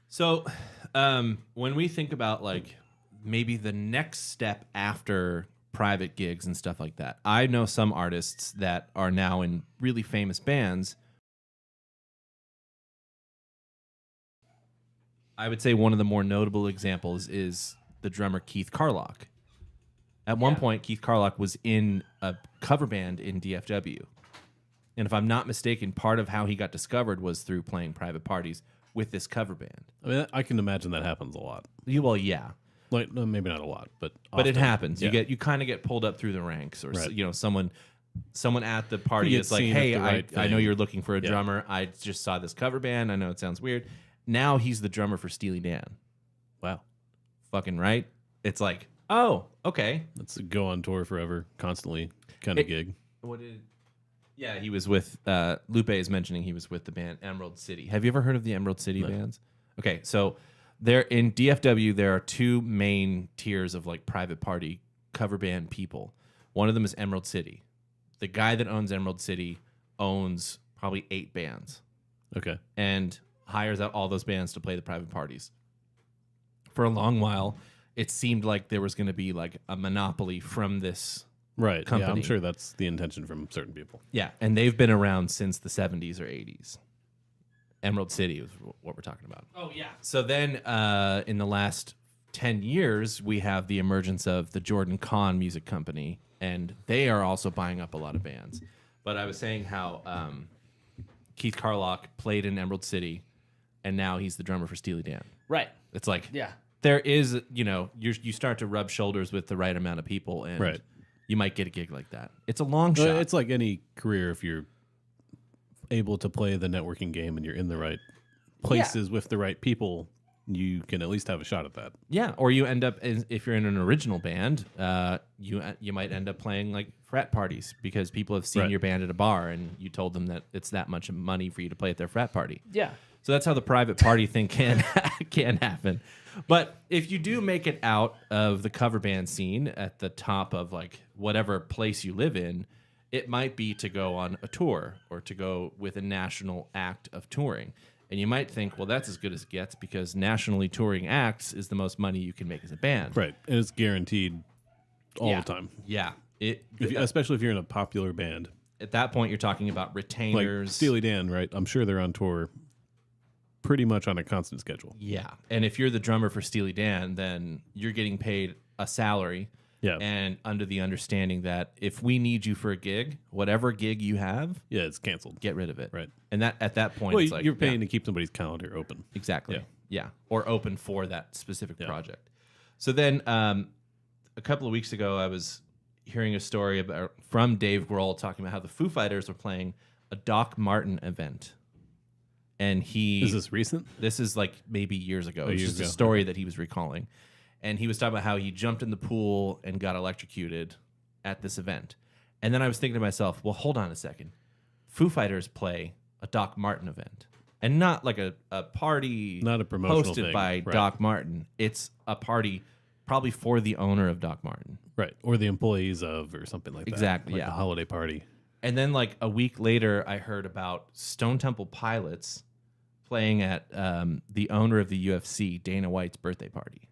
So, when we think about like maybe the next step after private gigs and stuff like that, I know some artists that are now in really famous bands. I would say one of the more notable examples is the drummer Keith Carlock. At one point, Keith Carlock was in a cover band in DFW. And if I'm not mistaken, part of how he got discovered was through playing private parties with this cover band. I mean, I can imagine that happens a lot. Well, yeah. Like maybe not a lot, but But it often. happens. Yeah. You kind of get pulled up through the ranks, or Right. someone at the party You get is like, seen at "Hey, the right I know thing." you're looking for a Yeah. drummer. I just saw this cover band. I know it sounds weird. Now he's the drummer for Steely Dan. Wow. Fucking right. It's like, oh, okay. That's a go on tour forever, constantly kind of gig. What did? Yeah, he was with. Lupe is mentioning he was with the band Emerald City. Have you ever heard of the Emerald City bands? Okay, so there in DFW there are two main tiers of like private party cover band people. One of them is Emerald City. The guy that owns Emerald City owns probably 8 bands Okay. and hires out all those bands to play the private parties. For a long while, it seemed like there was going to be like a monopoly from this. Right. Yeah, Company. I'm sure that's the intention from certain people. Yeah, and they've been around since the 70s or 80s. Emerald City is what we're talking about. Oh yeah. So then in the last 10 years, we have the emergence of the Jordan Kahn Music Company, and they are also buying up a lot of bands. But I was saying how Keith Carlock played in Emerald City, and now he's the drummer for Steely Dan. Right. It's like Yeah. there is, you start to rub shoulders with the right amount of people, and Right. you might get a gig like that. It's a long shot. It's like any career. If you're able to play the networking game and you're in the right places with the right people, you can at least have a shot at that. Yeah, or you end up if you're in an original band, you might end up playing like frat parties because people have seen Right. your band at a bar and you told them that it's that much money for you to play at their frat party. Yeah. So that's how the private party thing can happen. But if you do make it out of the cover band scene at the top of like whatever place you live in, it might be to go on a tour or to go with a national act of touring. And you might think, well, that's as good as it gets because nationally touring acts is the most money you can make as a band. Right. And it's guaranteed all Yeah. the time. Yeah. Especially if you're in a popular band. At that point, you're talking about Like retainers. Steely Dan, right? I'm sure they're on tour pretty much on a constant schedule. Yeah. And if you're the drummer for Steely Dan, then you're getting paid a salary. Yeah. And under the understanding that if we need you for a gig, whatever gig you have, Yeah, it's canceled. get rid of it. Right. And that at that point, Well, it's like you're paying yeah, to keep somebody's calendar open. exactly. Yeah. Yeah. Or open for that specific Yeah. project. So then a couple of weeks ago, I was hearing a story from Dave Grohl talking about how the Foo Fighters were playing a Doc Martin event. And Is this recent? this is like maybe years ago. It's years just a ago. story that he was recalling. And he was talking about how he jumped in the pool and got electrocuted at this event. And then I was thinking to myself, well, hold on a second. Foo Fighters play a Doc Martin event. And not like a party Not a promotional hosted thing. by Right. Doc Martin. It's a party probably for the owner of Doc Martin. Right. Or the employees of or something like that. Exactly, Like yeah. a holiday party. And then like a week later, I heard about Stone Temple Pilots playing at the owner of the UFC, Dana White's birthday party.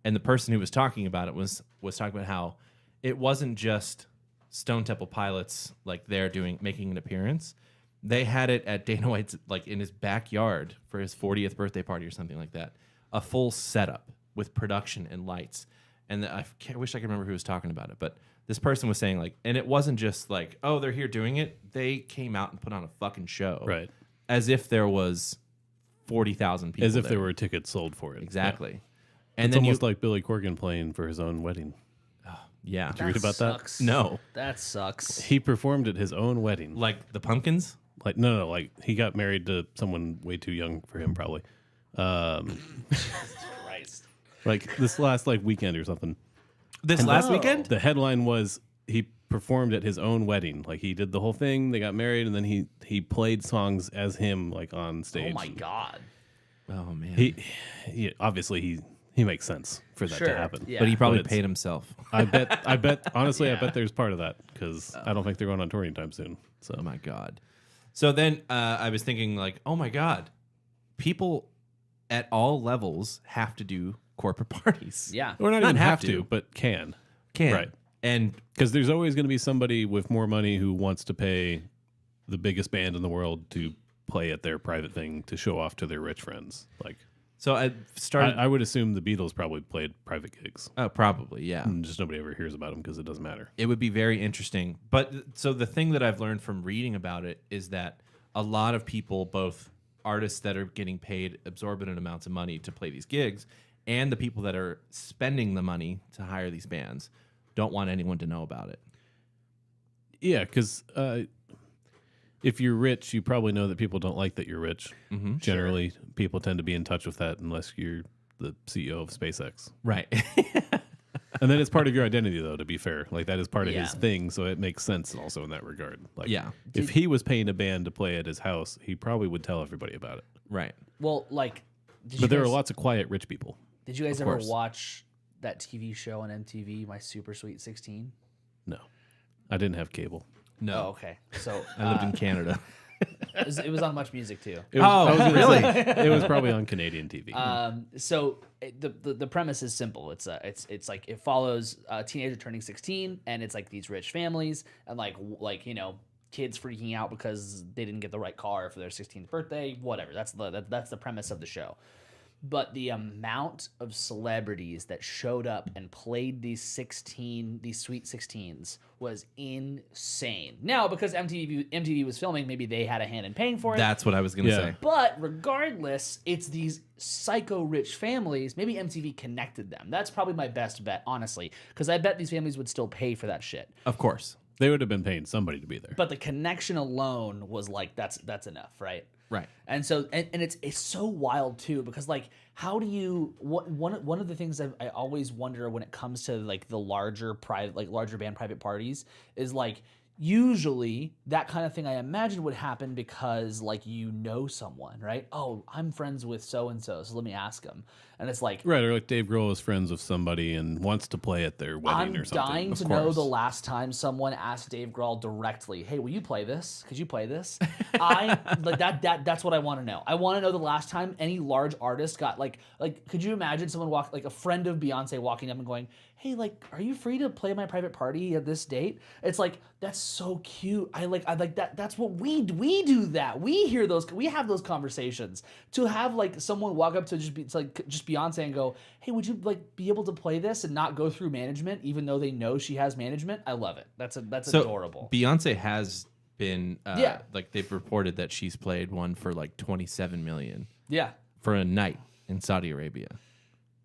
And the person who was talking about it was talking about how it wasn't just Stone Temple Pilots like they're making an appearance. They had it at Dana White's like in his backyard for his 40th birthday party or something like that. A full setup with production and lights. And I wish I could remember who was talking about it, but this person was saying like, and it wasn't just like, oh, they're here doing it. They came out and put on a fucking show, Right. As if there was 40,000 people. As if there were tickets sold for it. exactly. Yeah. And It's then almost like Billy Corgan playing for his own wedding. yeah, Did you read about that? Sucks. no, That sucks. He performed at his own wedding. like the Pumpkins. Like no, like he got married to someone way too young for him, probably. Christ. Like this last like weekend or something. This last weekend. The headline was he performed at his own wedding. Like he did the whole thing. They got married, and then he played songs as him, like on stage. Oh my god. Oh man, He obviously he makes sense for that Sure. to happen. Yeah. but he probably But it's- paid himself. I bet honestly, I Yeah. bet there's part of that because I don't think they're going on tour anytime soon. So Oh my god. So then I was thinking like, oh my god, people at all levels have to do corporate parties. Yeah. or not Not even have have to. to, but can. Can. Right. And Because there's always going to be somebody with more money who wants to pay the biggest band in the world to play at their private thing to show off to their rich friends. Like so I started. I would assume the Beatles probably played private gigs. Oh, probably, yeah. And just nobody ever hears about them because it doesn't matter. It would be very interesting. But so the thing that I've learned from reading about it is that a lot of people, both artists that are getting paid exorbitant amounts of money to play these gigs and the people that are spending the money to hire these bands don't want anyone to know about it. Yeah, because if you're rich, you probably know that people don't like that you're rich. Mm-hmm. Generally, people tend to be in touch with that unless you're the CEO of SpaceX. Right. And then it's part of your identity, though, to be fair. Like, that is part of Yeah. his thing, so it makes sense also in that regard. Like, Yeah. if he was paying a band to play at his house, he probably would tell everybody about it. Right. Well, like, But there are lots of quiet rich people. Did you guys Of ever course. watch that TV show on MTV, My Super Sweet 16? No. I didn't have cable. No. Oh, okay. So I lived in Canada. it was on Much Music too. It was, I was gonna really? say, it was probably on Canadian TV. So the premise is simple. It's like it follows a teenager turning 16, and it's like these rich families and like kids freaking out because they didn't get the right car for their 16th birthday. Whatever. That's the premise of the show. But the amount of celebrities that showed up and played these Sweet 16s was insane. Now, because MTV was filming, maybe they had a hand in paying for it. That's what I was going to Yeah. say. But regardless, it's these psycho rich families. Maybe MTV connected them. That's probably my best bet, honestly, because I bet these families would still pay for that shit. Of course. They would have been paying somebody to be there. But the connection alone was like that's enough, right? Right. And so and it's so wild too, because like how do you one of the things I always wonder when it comes to like the larger band private parties is like usually that kind of thing I imagine would happen because like someone, right? Oh, I'm friends with so and so let me ask them. And it's like Right, or like Dave Grohl is friends with somebody and wants to play at their wedding I'm or something. dying to know the last time someone asked Dave Grohl directly, "Hey, will you play this? Could you play this?" That's what I want to know. I want to know the last time any large artist got like could you imagine someone like a friend of Beyonce walking up and going, "Hey, like, are you free to play my private party at this date?" It's like that's so cute. I like that. That's what we do. That we have those conversations. To have like someone walk up to just Beyonce and go, "Hey, would you like be able to play this?" and not go through management, even though they know she has management. I love it. That's adorable. Beyonce has been, Yeah. like they've reported that she's played one for like 27 million Yeah. for a night in Saudi Arabia.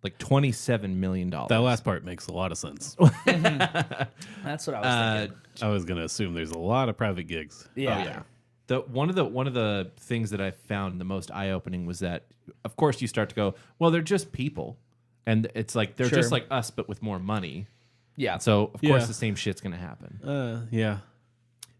Like $27 million. That last part makes a lot of sense. That's what I was thinking. I was going to assume there's a lot of private gigs. Yeah. One of the things that I found the most eye-opening was that, of course, you start to go, well, they're just people, and it's like they're just like us, but with more money. Yeah. So of course Yeah. the same shit's gonna happen Yeah.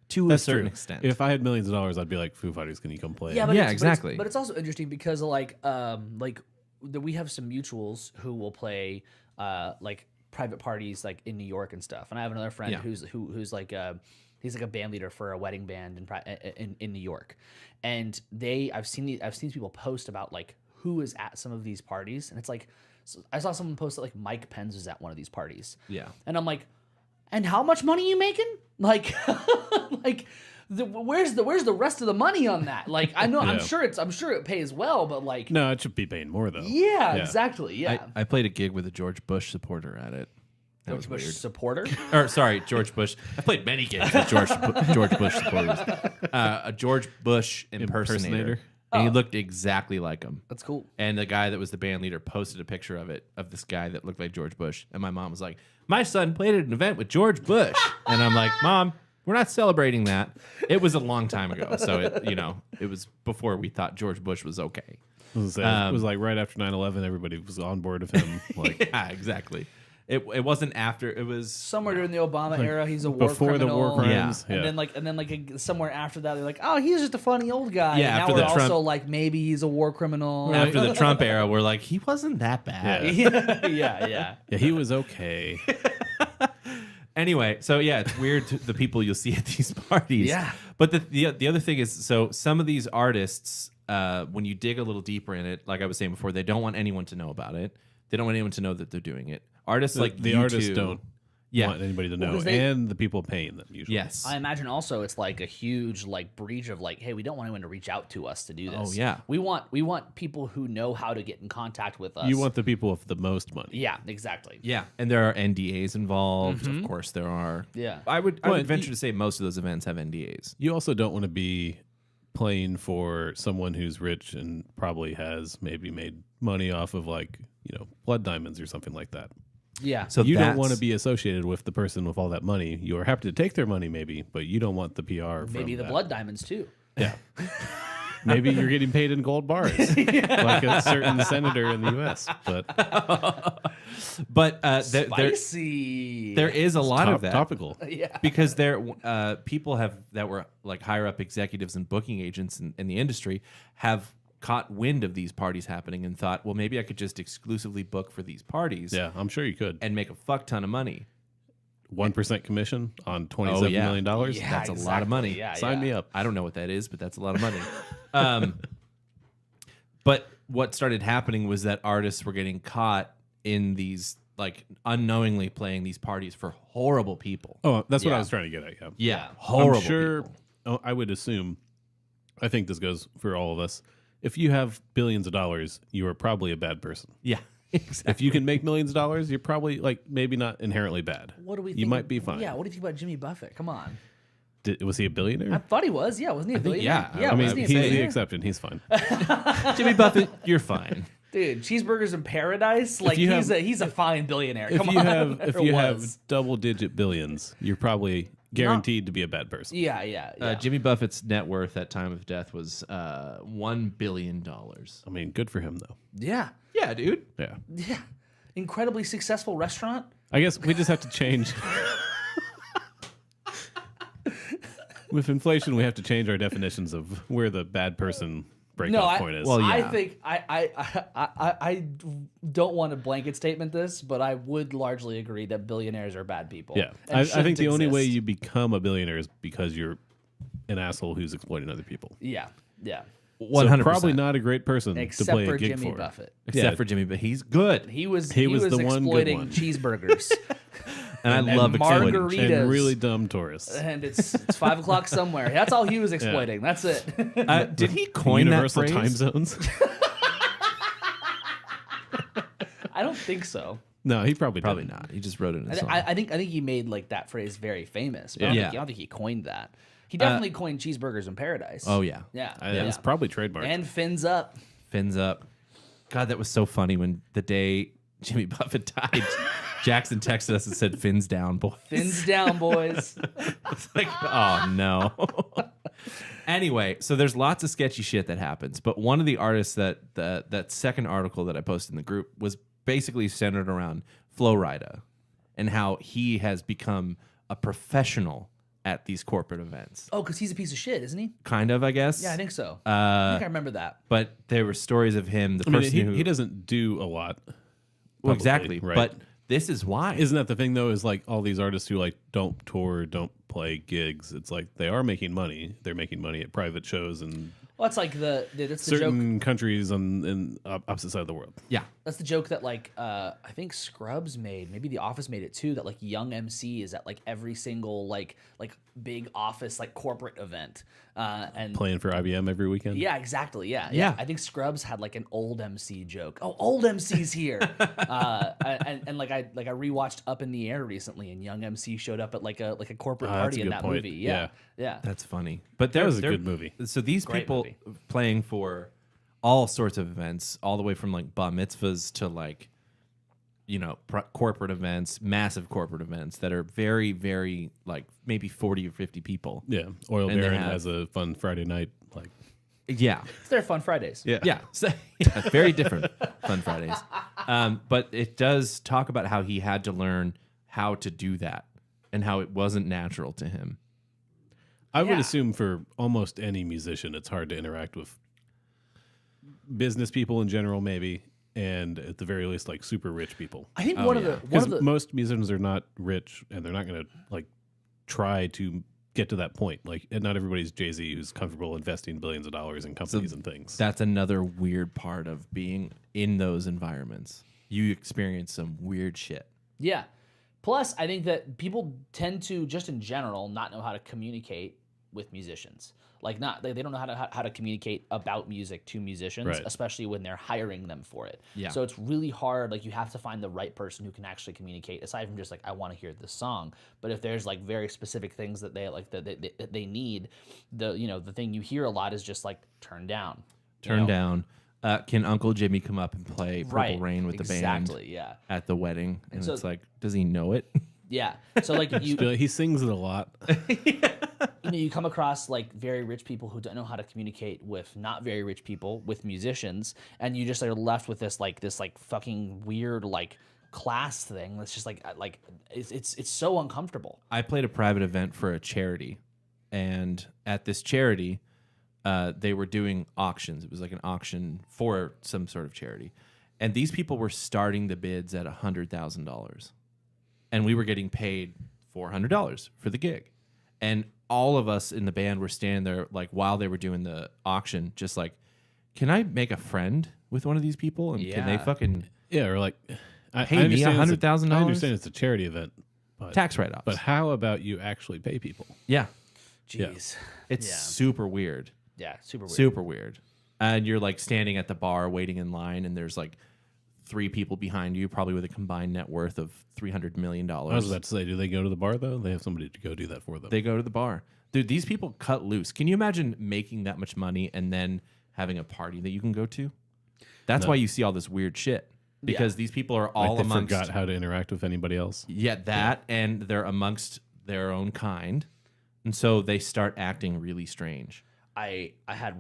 to That's a certain true. extent. If I had millions of dollars, I'd be like, Foo Fighters, can you come play? Yeah, exactly. But it's also interesting because we have some mutuals who will play like private parties like in New York and stuff. And I have another friend Yeah. who's like he's like a band leader for a wedding band in New York. And I've seen these people post about like who is at some of these parties, and it's like I saw someone post that like Mike Pence was at one of these parties. Yeah. And I'm like, and how much money are you making? Like, where's the rest of the money on that? Like, I know, Yeah. I'm sure it pays well, but like, No, it should be paying more, though. yeah, exactly, yeah. I played a gig with a George Bush supporter at it. That George was Bush weird. supporter. Or sorry, George Bush. I played many gigs with George Bush supporters. A George Bush impersonator. And he looked exactly like him. That's cool. And the guy that was the band leader posted a picture of this guy that looked like George Bush. And my mom was like, "My son played at an event with George Bush." And I'm like, "Mom, we're not celebrating that." It was a long time ago. So, it was before we thought George Bush was okay. I was gonna say, it was like right after 9/11, everybody was on board with him. Like, Yeah, exactly. It wasn't after. It was Somewhere during the Obama era, he's a war before criminal. the war crimes. Yeah. Yeah. And then somewhere after that, they're like, oh, he's just a funny old guy. Yeah, And after now we're the Trump- also like, maybe he's a war criminal. after the Trump era. We're like, he wasn't that bad. Yeah. yeah. Yeah, he was okay. Anyway, so yeah, it's weird the people you'll see at these parties. Yeah. But the other thing is, so some of these artists, when you dig a little deeper in it, like I was saying before, they don't want anyone to know about it. They don't want anyone to know that they're doing it. Artists like the you artists two- don't want anybody to know, 'cause they- and the people paying them usually. Yes. I imagine also it's like a huge like breach of like, hey, we don't want anyone to reach out to us to do this. Oh, yeah. We want people who know how to get in contact with us. You want the people with the most money. Yeah, exactly. Yeah, and there are NDAs involved. Of course, there are. Yeah. I would Well, venture to say most of those events have NDAs. You also don't want to be playing for someone who's rich and probably has maybe made money off of blood diamonds or something like that. Yeah. So You don't want to be associated with the person with all that money. You are happy to take their money maybe, but you don't want the PR from maybe the that. blood diamonds too. Yeah. Maybe you're getting paid in gold bars, like a certain senator in the U.S. But Spicy. there is a lot of that. Topical. Yeah. Because people that were like higher up executives and booking agents in the industry have caught wind of these parties happening and thought, well, maybe I could just exclusively book for these parties Yeah, I'm sure you could. and make a fuck ton of money. 1% commission on $27 million. Yeah, That's a lot of money. Yeah, Sign me up. I don't know what that is, but that's a lot of money. But what started happening was that artists were getting caught in these, like, unknowingly playing these parties for horrible people. Oh, that's what Yeah. I was trying to get at. Yeah. Yeah, horrible I'm sure. people. I would assume. I think this goes for all of us. If you have billions of dollars, you are probably a bad person. Yeah, exactly. If you can make millions of dollars, you're probably maybe not inherently bad. What do we think? You might be fine. Yeah. What do you think about Jimmy Buffett? Come on. Was he a billionaire? I thought he was. Yeah. Wasn't he a billionaire? yeah. Yeah. I mean, wasn't he a he's the billionaire? exception. He's fine. Jimmy Buffett, you're fine. Dude, cheeseburgers in paradise. Like you he's a fine billionaire. Come If you on. have if Or you have was. double-digit billions, you're probably guaranteed to be a bad person. Yeah. Jimmy Buffett's net worth at time of death was $1 billion. I mean, good for him though. Yeah. Yeah, dude. Yeah. Yeah. Incredibly successful restaurant. I guess we just have to change. With inflation, we have to change our definitions of where the bad person breakout point is. well, I yeah. think I don't want to blanket statement this, but I would largely agree that billionaires are bad people. Yeah, and I think shouldn't the only way exist. you become a billionaire is because you're an asshole who's exploiting other people. Yeah. 100%. So probably not a great person Except to play for a gig Jimmy for. Buffett. Except Yeah. for Jimmy, but he's good. He was He was the one good exploiting one. cheeseburgers. And I and love exploiting. margaritas. And really dumb tourists. And it's 5 o'clock somewhere. That's all he was exploiting. That's it. Did he coin Universal that time phrase? zones. I don't think so. No, he probably Probably didn't. not. He just wrote it in a song. I think he made like that phrase very famous. But Yeah. I don't think he coined that. He definitely coined cheeseburgers in paradise. Oh, yeah. Yeah. It's probably trademarked. And fins up. Fins up. God, that was so funny when the day Jimmy Buffett died, Jackson texted us and said, "Fins down, boys." Fins down, boys. It's like, oh no. Anyway, so there's lots of sketchy shit that happens, but one of the artists that second article that I posted in the group was basically centered around Flo Rida and how he has become a professional at these corporate events. Oh, because he's a piece of shit, isn't he? Kind of, I guess. Yeah, I think so. I think I remember that. But there were stories of him, the I mean, person who he doesn't do a lot. well, publicly, exactly. right? But this is why. Isn't that the thing though? Is like all these artists who like don't tour, don't play gigs. It's like they are making money. They're making money at private shows and Well, it's like that's the joke. certain countries on opposite side of the world. yeah. That's the joke that like I think Scrubs made, maybe The Office made it too. That like young MC is at like every single like big office like corporate event, and Playing for IBM every weekend. yeah, exactly, yeah. Yeah. I think Scrubs had like an old MC joke. Oh, old MC's here, and like I rewatched Up in the Air recently, and young MC showed up at like a corporate that's party a in good that point. movie. Yeah. That's funny. But That was a they're- good movie. So these Great people movie. playing for all sorts of events, all the way from like bar mitzvahs to like, corporate events, massive corporate events that are very, very like maybe 40 or 50 people. Yeah. Oil And they Baron have- has a fun Friday night. Like Yeah. It's their fun Fridays. Yeah. So, yeah, very different Fun Fridays. But it does talk about how he had to learn how to do that and how it wasn't natural to him. I would Yeah. assume for almost any musician, it's hard to interact with business people in general, maybe, and at the very least, like super rich people. I think Oh, one of yeah. the one Because of the most musicians are not rich, and they're not going to like try to get to that point. Like, and not everybody's Jay-Z who's comfortable investing billions of dollars in companies and things. That's another weird part of being in those environments. You experience some weird shit. Yeah. Plus, I think that people tend to, just in general, not know how to communicate with musicians. Like they don't know how to communicate about music to musicians, Right. especially when they're hiring them for it. Yeah. So it's really hard. Like you have to find the right person who can actually communicate, aside from just like I want to hear this song. But if there's like very specific things that they like that they need, the thing you hear a lot is just like turn down. Turn down. Can Uncle Jimmy come up and play Purple Rain with the band? Exactly. Yeah. At the wedding, and so- it's like, does he know it? Yeah. So like you. He sings it a lot. You come across like very rich people who don't know how to communicate with not very rich people, with musicians, and you just are left with this fucking weird like class thing that's just like it's so uncomfortable. I played a private event for a charity, and at this charity, they were doing auctions. It was like an auction for some sort of charity, and these people were starting the bids at $100,000, and we were getting paid $400 for the gig, and all of us in the band were standing there like while they were doing the auction, just like, can I make a friend with one of these people, and can they Yeah. fucking Yeah, or like, pay me $100,000? I understand it's a charity event, but tax write-offs? But how about you actually pay people? Yeah, Jeez. it's Yeah. super weird. Yeah, super weird. Super weird. And you're like standing at the bar waiting in line, and there's like 3 people behind you, probably with a combined net worth of $300 million. I was about to say, do they go to the bar though? They have somebody to go do that for them. They go to the bar. Dude, these people cut loose. Can you imagine making that much money and then having a party that you can go to? That's why you see all this weird shit. Because these people are all like they amongst... forgot how to interact with anybody else. Yeah, that, and they're amongst their own kind. And so they start acting really strange. I had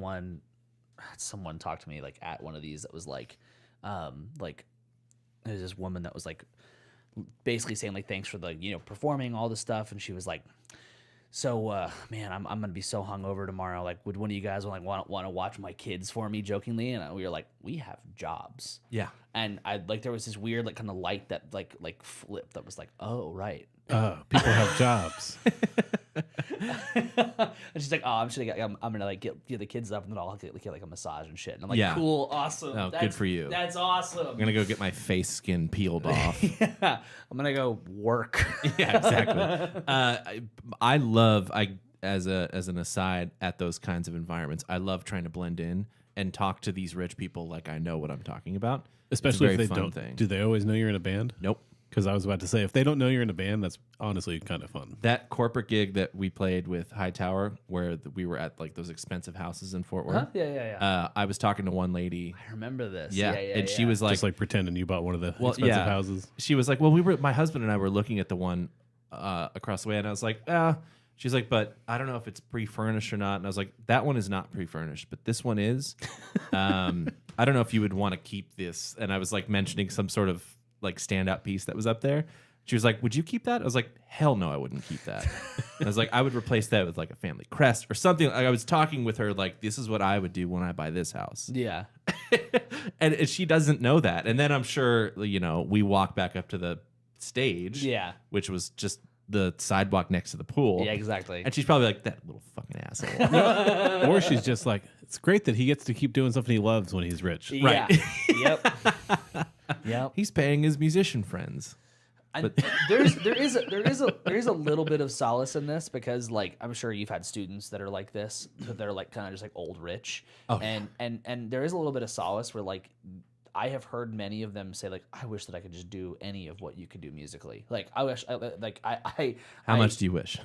someone talk to me like at one of these that was like there's this woman that was like basically saying like thanks for the performing all this stuff, and she was like, so man, I'm gonna be so hungover tomorrow, like would one of you guys want to watch my kids for me, jokingly, and we were like, we have jobs. Yeah. And I like there was this weird like kind of light that like flipped that was like, oh right. People have jobs. And she's like, oh, I'm gonna like get the kids up, and then I'll get like a massage and shit. And I'm like, Yeah. cool, awesome. Oh, good for you. That's awesome. I'm going to go get my face skin peeled off. Yeah, I'm gonna go work. Yeah, exactly. I love, as an aside, at those kinds of environments, I love trying to blend in and talk to these rich people like I know what I'm talking about. Especially it's a if very they fun don't. thing. Do they always know you're in a band? Nope. Because I was about to say, if they don't know you're in a band, that's honestly kind of fun. That corporate gig that we played with Hightower, where we were at like those expensive houses in Fort Worth. Huh? Yeah. I was talking to one lady. I remember this. Yeah, and she was like, Just like pretending you bought one of the Well, expensive yeah. houses. She was like, well, my husband and I were looking at the one across the way, and I was like, she's like, but I don't know if it's pre-furnished or not. And I was like, that one is not pre-furnished, but this one is. I don't know if you would want to keep this. And I was like mentioning some sort of like standout piece that was up there. She was like, would you keep that? I was like, hell no, I wouldn't keep that. I was like, I would replace that with like a family crest or something. Like, I was talking with her like, this is what I would do when I buy this house. Yeah. And she doesn't know that. And then I'm sure, we walk back up to the stage, Yeah. which was just the sidewalk next to the pool. Yeah, exactly. And she's probably like, that little fucking asshole. Or she's just like, it's great that he gets to keep doing something he loves when he's rich. Yeah. Yep. Yep. He's paying his musician friends. And there is a little bit of solace in this, because like I'm sure you've had students that are like this, that are like kind of just like old rich, and there is a little bit of solace where like I have heard many of them say like, I wish that I could just do any of what you could do musically. Like I wish How much do you wish?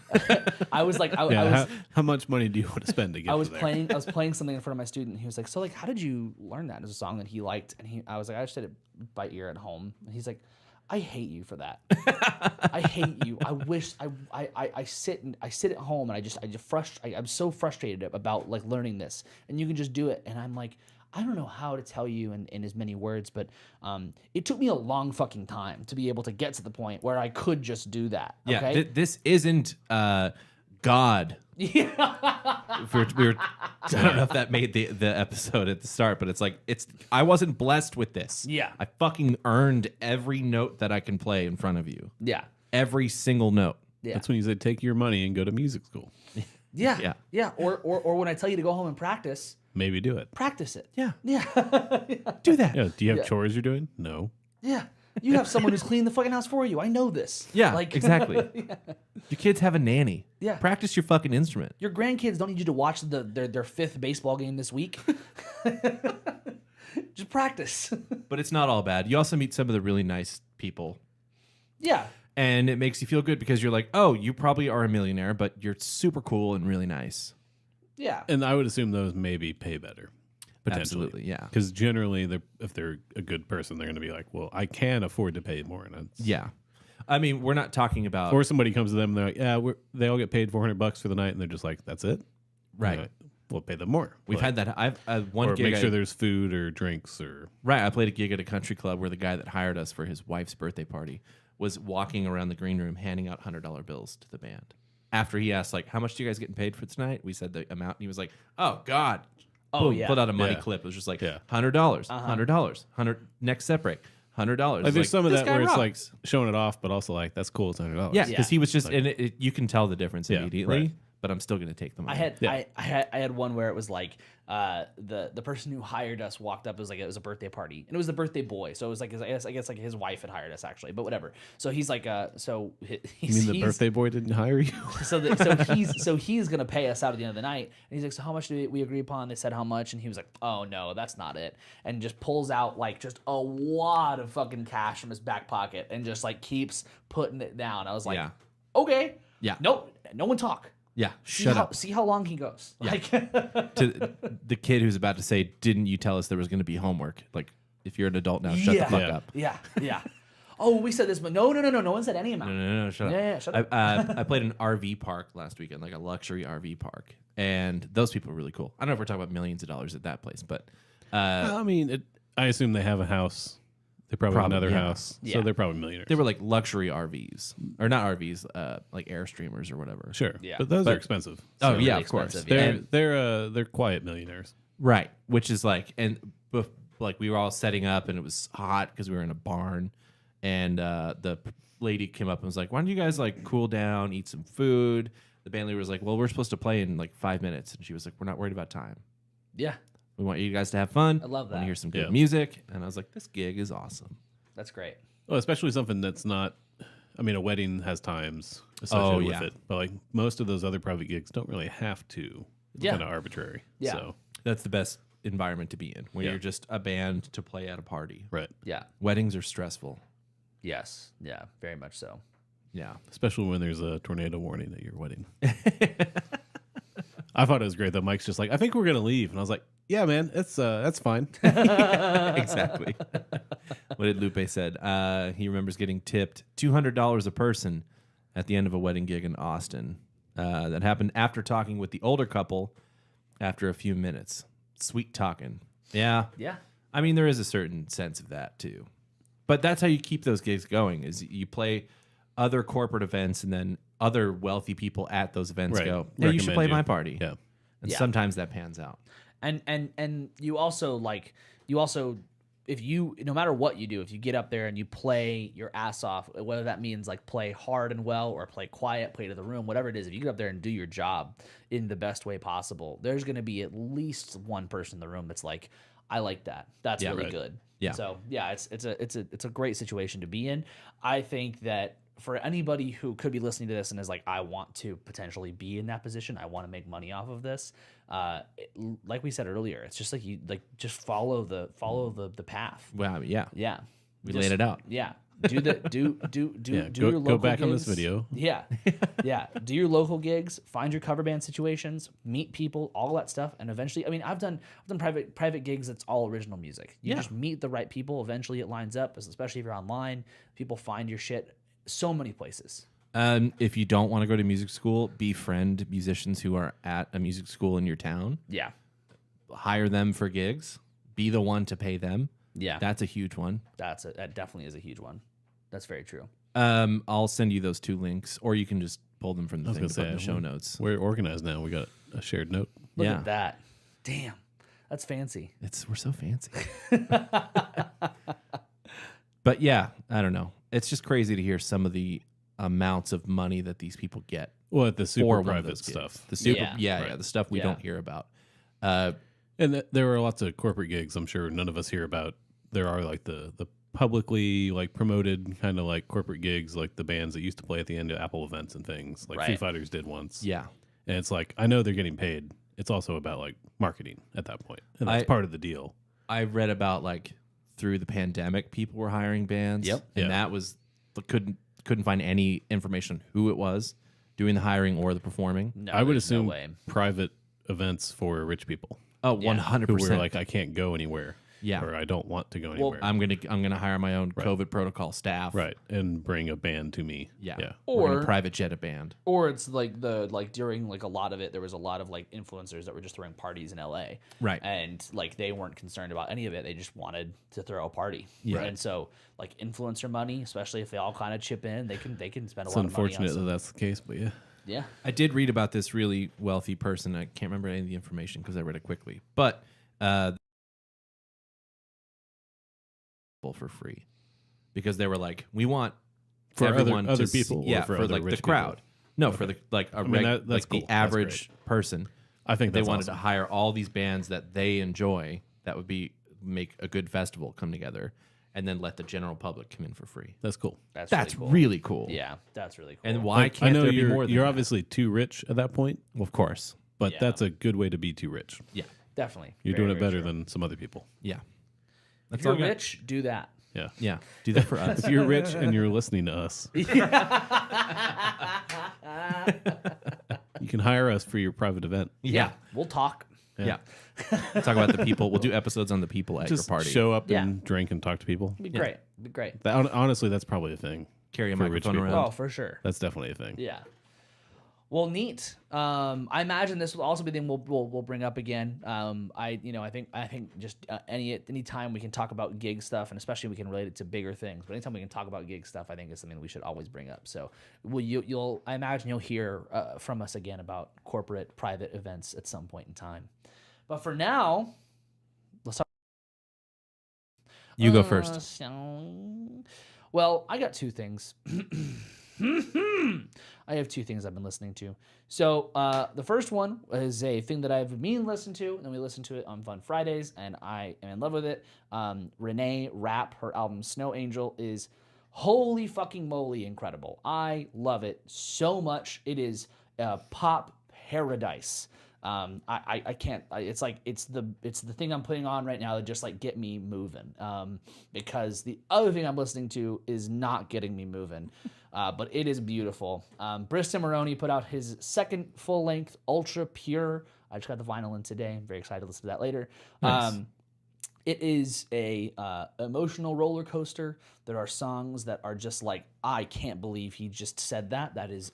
I was like how much money do you want to spend to get I was there? playing something in front of my student, and he was like, so like how did you learn that? It was a song that he liked, and I was like, I just did it by ear at home. And he's like, I hate you for that. I hate you. I wish I sit at home and I'm so frustrated about like learning this, and you can just do it. And I'm like, I don't know how to tell you in as many words, but it took me a long fucking time to be able to get to the point where I could just do that. Yeah, Okay? this isn't God. Yeah. I don't know if that made the episode at the start, but it's like I wasn't blessed with this. Yeah. I fucking earned every note that I can play in front of you. Yeah. Every single note. Yeah. That's when you say take your money and go to music school. Yeah. Yeah. Yeah. Or when I tell you to go home and practice Maybe do it. it. Yeah. Yeah. Do that. Yeah. Do you have Yeah. chores you're doing? No. Yeah. You have someone who's cleaning the fucking house for you. I know this. Yeah, like exactly. Your kids have a nanny. Yeah. Practice your fucking instrument. Your grandkids don't need you to watch their fifth baseball game this week. Just practice. But it's not all bad. You also meet some of the really nice people. Yeah. And it makes you feel good because you're like, oh, you probably are a millionaire, but you're super cool and really nice. Yeah. And I would assume those maybe pay better. Potentially. Absolutely, yeah. Because generally, if they're a good person, they're going to be like, well, I can afford to pay more. And Yeah. I mean, we're not talking about... Or somebody comes to them and they're like, yeah, they all get paid $400 for the night. And they're just like, that's it? Right. Like, we'll pay them more. We've had that. I've one or gig. make sure there's food or drinks or... Right. I played a gig at a country club where the guy that hired us for his wife's birthday party was walking around the green room handing out $100 bills to the band. After he asked, like, how much do you guys getting paid for tonight? We said the amount. And he was like, oh, God. Oh, Boom, yeah. pulled out a money Yeah. clip. It was just like Yeah. $100, $100, next set break, $100. Like, there's some of this that guy where it's like rocks. showing it off, but also like, that's cool. It's $100. Yeah, because he was just, Like- and you can tell the difference Yeah, immediately. right. But I'm still going to take the money. I had one where it was like the person who hired us walked up. It was a birthday party, and it was the birthday boy. So it was like I guess like his wife had hired us actually, but whatever. So he's like You mean the birthday boy didn't hire you? so he's gonna pay us out at the end of the night, and he's like, so how much did we agree upon? They said how much, and he was like, oh no, that's not it, and just pulls out like just a wad of fucking cash from his back pocket and just like keeps putting it down. I was like, Yeah. okay, Yeah. no one talk. Yeah, Shut up. See how long he goes. Yeah. Like, To the kid who's about to say, didn't you tell us there was going to be homework? Like, if you're an adult now, shut the fuck Yeah. up. yeah. Oh, we said this, but no. No one said any amount. No, shut up. Yeah, shut up. I played an RV park last weekend, like a luxury RV park, and those people are really cool. I don't know if we're talking about millions of dollars at that place, but I mean, I assume they have a house. They probably have another yeah. house. Yeah. So they're probably millionaires. they were like luxury RVs, or not RVs, like Airstreamers or whatever. Sure. Yeah. But those are expensive. Oh So yeah, really of course. expensive, They're quiet millionaires. Right, which is like, and like we were all setting up, and it was hot because we were in a barn, and the lady came up and was like, "Why don't you guys like cool down, eat some food?" The band leader was like, "Well, we're supposed to play in like 5 minutes," and she was like, "We're not worried about time. Yeah, We want you guys to have fun. I love Want to that. hear some good Yeah. music." And I was like, "This gig is awesome." that's great. Well, especially something that's not. I mean, a wedding has times associated with yeah. it, but like most of those other private gigs don't really have to. It's Yeah. kind of arbitrary. Yeah. So That's the best environment to be in, when Yeah. you're just a band to play at a party. right, Yeah. Weddings are stressful. Yes. Yeah. Very much so. Yeah. especially when there's a tornado warning at your wedding. I thought it was great that Mike's just like, I think we're gonna leave, and I was like, yeah, man, that's fine. Exactly. What did Lupe said? He remembers getting tipped $200 a person at the end of a wedding gig in Austin. That happened after talking with the older couple after a few minutes. Sweet talking. Yeah. Yeah. I mean, there is a certain sense of that too. But that's how you keep those gigs going, is you play other corporate events, and then other wealthy people at those events Right. go, yeah, you should Recommend play you. my party. Yeah. And Yeah. sometimes that pans out. And you also if you, no matter what you do, if you get up there and you play your ass off, whether that means like play hard and well or play quiet, play to the room, whatever it is, if you get up there and do your job in the best way possible, there's going to be at least one person in the room that's like, I like that. That's Yeah, really right. good. Yeah. So yeah, it's a great situation to be in. I think that for anybody who could be listening to this and is like, I want to potentially be in that position, I want to make money off of this. Like we said earlier, it's just like just follow the path. Well, I mean, yeah. Yeah, We Just- laid it out. Yeah, do Yeah, do go- your go local back on this gigs. video. Yeah, yeah. Do your local gigs. Find your cover band situations. Meet people. All that stuff. And eventually, I mean, I've done private gigs that's all original music. You Yeah. just meet the right people. Eventually, it lines up. Especially if you're online, people find your shit so many places. If you don't want to go to music school, befriend musicians who are at a music school in your town. Yeah, Hire them for gigs. Be the one to pay them. yeah. That's a huge one. That definitely is a huge one. That's very true. I'll send you those 2 links, or you can just pull them from the was thing gonna to put in the say, show notes. We're organized now. We got a shared note. Look Yeah. at that. Damn, that's fancy. We're so fancy. But yeah, I don't know. It's just crazy to hear some of the amounts of money that these people get Well, at the for super one of private those gigs. stuff. The super, Yeah. yeah, Right. the stuff we Yeah. don't hear about. And there are lots of corporate gigs. I'm sure none of us hear about. There are like the publicly like promoted kind of like corporate gigs, like the bands that used to play at the end of Apple events and things, like Foo Right. Fighters did once. Yeah. And it's like, I know they're getting paid. It's also about like marketing at that point, and that's part of the deal. I read about like through the pandemic, people were hiring bands. Yep. And Yeah. that was couldn't find any information on who it was doing the hiring or the performing. No, I would there's assume no way. private events for rich people Oh, Yeah. 100%. who were like, I can't go anywhere. Yeah. Or I don't want to go anywhere. I'm gonna hire my own COVID protocol staff. Right. And bring a band to me. Yeah. Yeah. We're gonna Or private jet a band. Or it's like during like a lot of it, there was a lot of like influencers that were just throwing parties in LA. Right. And like they weren't concerned about any of it. They just wanted to throw a party. Yeah. And so like influencer money, especially if they all kind of chip in, they can spend a It's lot of money on unfortunate that some- that's the case, but yeah. Yeah. I did read about this really wealthy person. I can't remember any of the information because I read it quickly. But for free because they were like, we want For everyone other to people see, or for other like rich the crowd. people? No, for the like a that's like cool. the That's average person. I think They that's wanted awesome. to hire all these bands that they enjoy that would make a good festival come together, and then let the general public come in for free. That's cool. That's really cool. Yeah, that's really cool. And why Like, can't I know there be you're, more than you're that? obviously too rich at that point, Well, of course. but Yeah. that's a good way to be too rich. Yeah. Definitely. You're Very, doing it very better true. than some other people. Yeah. If That's you're all I got. rich, do that. Yeah. Yeah. Do that for us. If you're rich and you're listening to us, you can hire us for your private event. Yeah. We'll talk. Yeah. Talk about the people. We'll do episodes on the people at Just your party. show up Yeah. and drink and talk to people. It'd be great. It'd be great. Honestly, that's probably a thing. Carry a for rich microphone people. around. Oh, for sure. That's definitely a thing. Yeah. Well, neat. I imagine this will also be the thing we'll bring up again. I think just any time we can talk about gig stuff, and especially we can relate it to bigger things. But anytime we can talk about gig stuff, I think is something we should always bring up. So I imagine you'll hear from us again about corporate private events at some point in time. But for now, let's talk. You go first. Well, I got two things. I have two things I've been listening to. So the first one is a thing that I've been meaning to listen to, and then we listened to it on Fun Fridays, and I am in love with it. Reneé Rapp, her album Snow Angel, is holy fucking moly incredible. I love it so much. It is pop paradise. I can't. It's the thing I'm putting on right now to just like get me moving. Because the other thing I'm listening to is not getting me moving. But it is beautiful. Briston Maroney put out his second full length Ultrapure. I just got the vinyl in today. I'm very excited to listen to that later. Nice. It is a emotional roller coaster. There are songs that are just like, I can't believe he just said that. That is,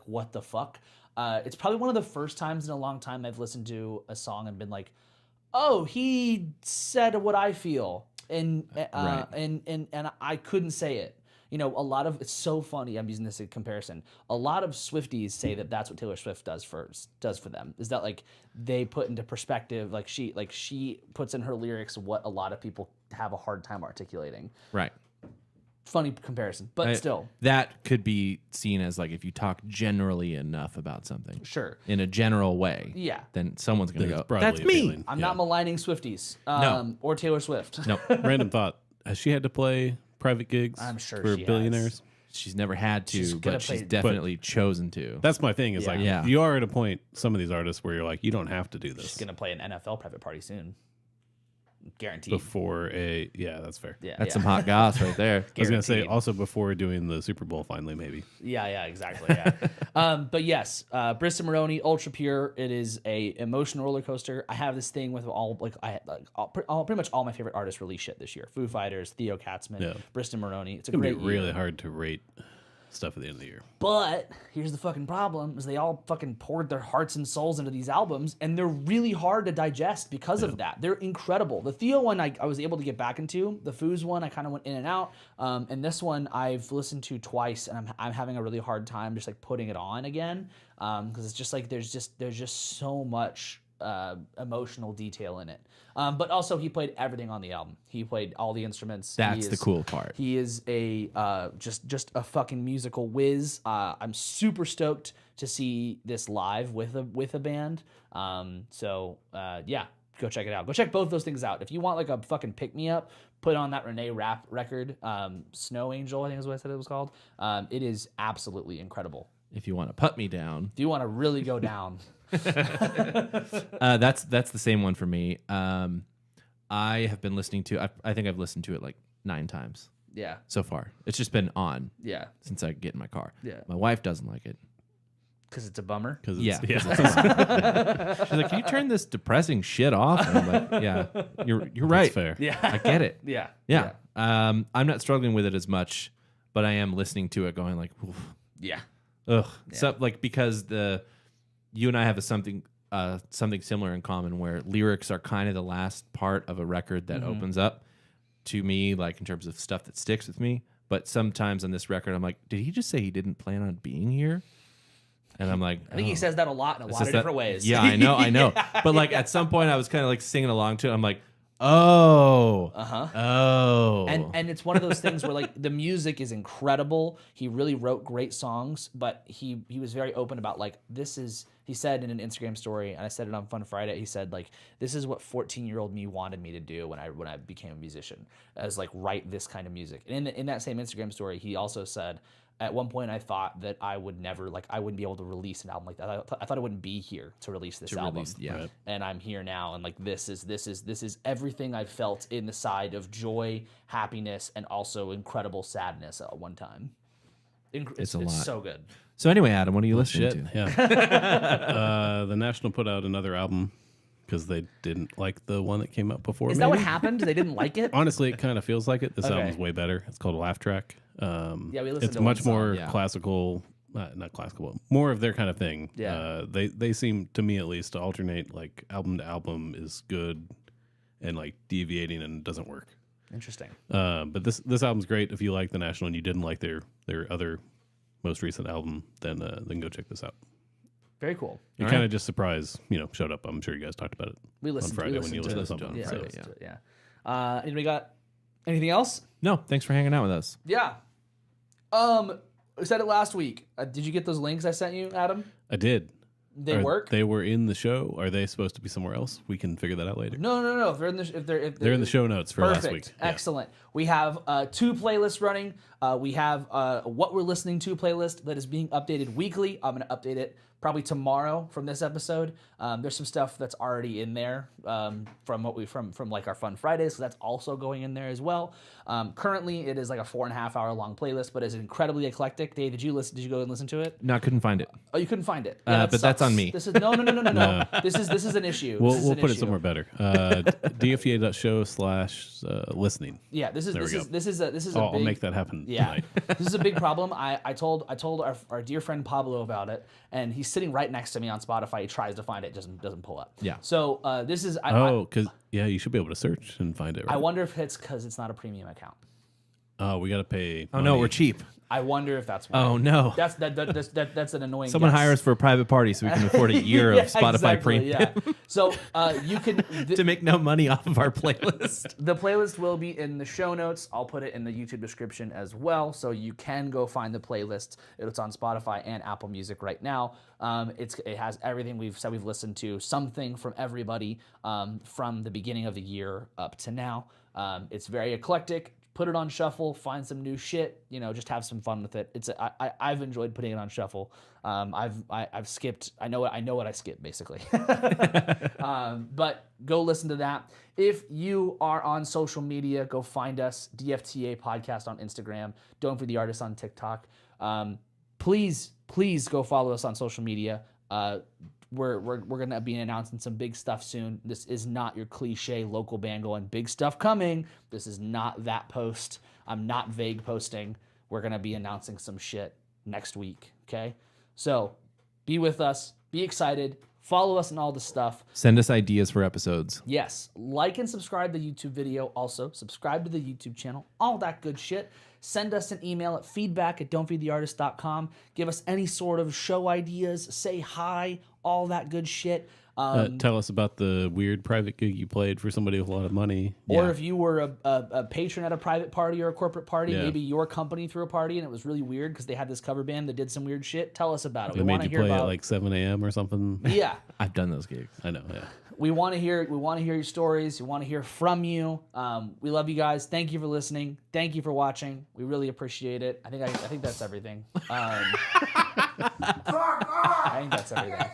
what the fuck? It's probably one of the first times in a long time I've listened to a song and been like, oh, he said what I feel. And I couldn't say it. You know, it's so funny. I'm using this in comparison. A lot of Swifties say that that's what Taylor Swift does for them. Is that like they put into perspective, like she puts in her lyrics what a lot of people have a hard time articulating. Right. Funny comparison, but still. That could be seen as like if you talk generally enough about something. Sure. In a general way. Yeah. Then someone's going to It's go, broadly that's me. appealing. I'm Yeah. not maligning Swifties. No. Or Taylor Swift. No, Random thought. Has she had to play private gigs I'm sure for she has. billionaires? she's never had She's to, gonna but she's play- definitely chosen to. That's my thing. Is Yeah. like Yeah. you are at a point. Some of these artists where you're like, you don't have to do She's this gonna play an NFL private party soon. Guaranteed. before a. Yeah, that's fair. Yeah, That's yeah. some hot goss right there. I was gonna say Guaranteed. also before doing the Super Bowl finally maybe. Yeah, exactly. Yeah. But yes, Briston Maroney, Ultrapure. It is a emotional roller coaster. I have this thing with pretty much all my favorite artists release shit this year. Foo Fighters, Theo Katzman, Yeah. Briston Maroney. It's a It's gonna be great really year. hard to rate stuff at the end of the year. But here's the fucking problem: is they all fucking poured their hearts and souls into these albums, and they're really hard to digest because of that. They're incredible. The Theo one I was able to get back into. The Foos one I kind of went in and out. And this one I've listened to twice, and I'm having a really hard time just like putting it on again because it's just like there's just so much emotional detail in it. But also he played everything on the album. He played all the instruments. That's the cool part. He is a just a fucking musical whiz. I'm super stoked to see this live with a band. Yeah, go check it out. Go check both those things out. If you want like a fucking pick me up, put on that Reneé Rapp record, Snow Angel, I think is what I said it was called. It is absolutely incredible. If you want to put me down, If you want to really go down, that's the same one for me. I have been listening to. I think I've listened to it like 9 times yeah, so far. It's just been on yeah, since I get in my car. Yeah. My wife doesn't like it. because it's a bummer. Because Yeah. yeah. She's like, "Can you turn this depressing shit off?" And I'm like, "Yeah, you're right. That's fair. Yeah, I get it. yeah, Yeah. I'm not struggling with it as much, but I am listening to it, going like, oof, yeah. ugh. So like because you and I have something similar in common where lyrics are kind of the last part of a record that opens up to me, like in terms of stuff that sticks with me. But sometimes on this record, I'm like, did he just say he didn't plan on being here? And I'm like, I think he says that a lot in a lot of different ways. Yeah, I know. But like at some point, I was kind of like singing along to it. I'm like, oh, oh, And it's one of those things where like the music is incredible. He really wrote great songs, but he was very open about like he said in an Instagram story, and I said it on Fun Friday, he said like, this is what 14-year-old me wanted me to do when I became a musician, as like write this kind of music. And in that same Instagram story, he also said, at one point I thought that I would never, like I wouldn't be able to release an album like that. I thought I wouldn't be here to release this album. yeah. And I'm here now, and like this is everything I felt in the side of joy, happiness, and also incredible sadness at one time. It's a lot. So good. So anyway, Adam, what are you listening to? Yeah. The National put out another album because they didn't like the one that came out before. Is that what happened? They didn't like it? Honestly, it kind of feels like it. This Okay. album's way better. It's called Laugh Track. Yeah, we listened It's to one much song, more yeah. classical, not classical, more of their kind of thing. Yeah. They seem, to me at least, to alternate like album to album is good and like deviating and doesn't work. Interesting. But this album's great. If you like the National and you didn't like their other most recent album, then go check this out. Very cool. You're kind of just surprised, showed up. I'm sure you guys talked about it We listened on Friday we when you listened listened to to it. something. Yeah, So- we listened to it, yeah. Anybody got anything else? No, thanks for hanging out with us. Yeah. I said it last week. Did you get those links I sent you, Adam? I did. They work? They were in the show. Are they supposed to be somewhere else? We can figure that out later. No. If They're in the show notes for Perfect. last week. Yeah. Excellent. We have 2 playlists running. We have What We're Listening To playlist that is being updated weekly. I'm going to update it probably tomorrow from this episode. There's some stuff that's already in there from like our Fun Fridays, so that's also going in there as well. Currently, it is like a 4.5 hour long playlist, but it's incredibly eclectic. Dave, did you go and listen to it? No, I couldn't find it. Oh, you couldn't find it. But that's sucks. on me. This is no. This is an issue. We'll put it somewhere better. dfta.show/listening. Yeah, this is a I'll big, make that happen Yeah, tonight. this is a big problem. I told our dear friend Pablo about it, and he's sitting right next to me on Spotify. He tries to find it, doesn't pull up. Yeah. So this is. Because you should be able to search and find it. Right? I wonder if it's because it's not a premium account. Oh, we got to pay. Oh no, money. we're cheap. I wonder if that's why. Oh no. That's an annoying. Someone guess. hire us for a private party so we can afford a year Yeah, of Spotify exactly, Premium Yeah. So you can. to make no money off of our playlist. The playlist will be in the show notes. I'll put it in the YouTube description as well, so you can go find the playlist. It's on Spotify and Apple Music right now. It has everything we've listened to, something from everybody from the beginning of the year up to now. It's very eclectic. Put it on shuffle, find some new shit, just have some fun with it. I've enjoyed putting it on shuffle. I've skipped. I know what I skipped basically. But go listen to that. If you are on social media, go find us, DFTA Podcast on Instagram. Don't Feed the Artist on TikTok. Please go follow us on social media. We're going to be announcing some big stuff soon. This is not your cliche local band going, big stuff coming. This is not that post. I'm not vague posting. We're going to be announcing some shit next week, okay? So be with us. Be excited. Follow us on all the stuff. Send us ideas for episodes. Yes. Like and subscribe to the YouTube video. Also, subscribe to the YouTube channel. All that good shit. Send us an email at feedback@don'tfeedtheartist.com. Give us any sort of show ideas. Say hi. All that good shit. Tell us about the weird private gig you played for somebody with a lot of money. Or if you were a patron at a private party or a corporate party, Yeah. maybe your company threw a party and it was really weird because they had this cover band that did some weird shit. Tell us about it. They We made want to you hear play about at like 7 a.m. or something. Yeah. I've done those gigs. I know, yeah. we want to hear your stories. We want to hear from you. We love you guys. Thank you for listening. Thank you for watching. We really appreciate it. I think that's everything. I think that's everything.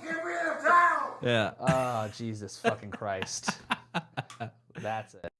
Yeah. Oh, Jesus fucking Christ. That's it.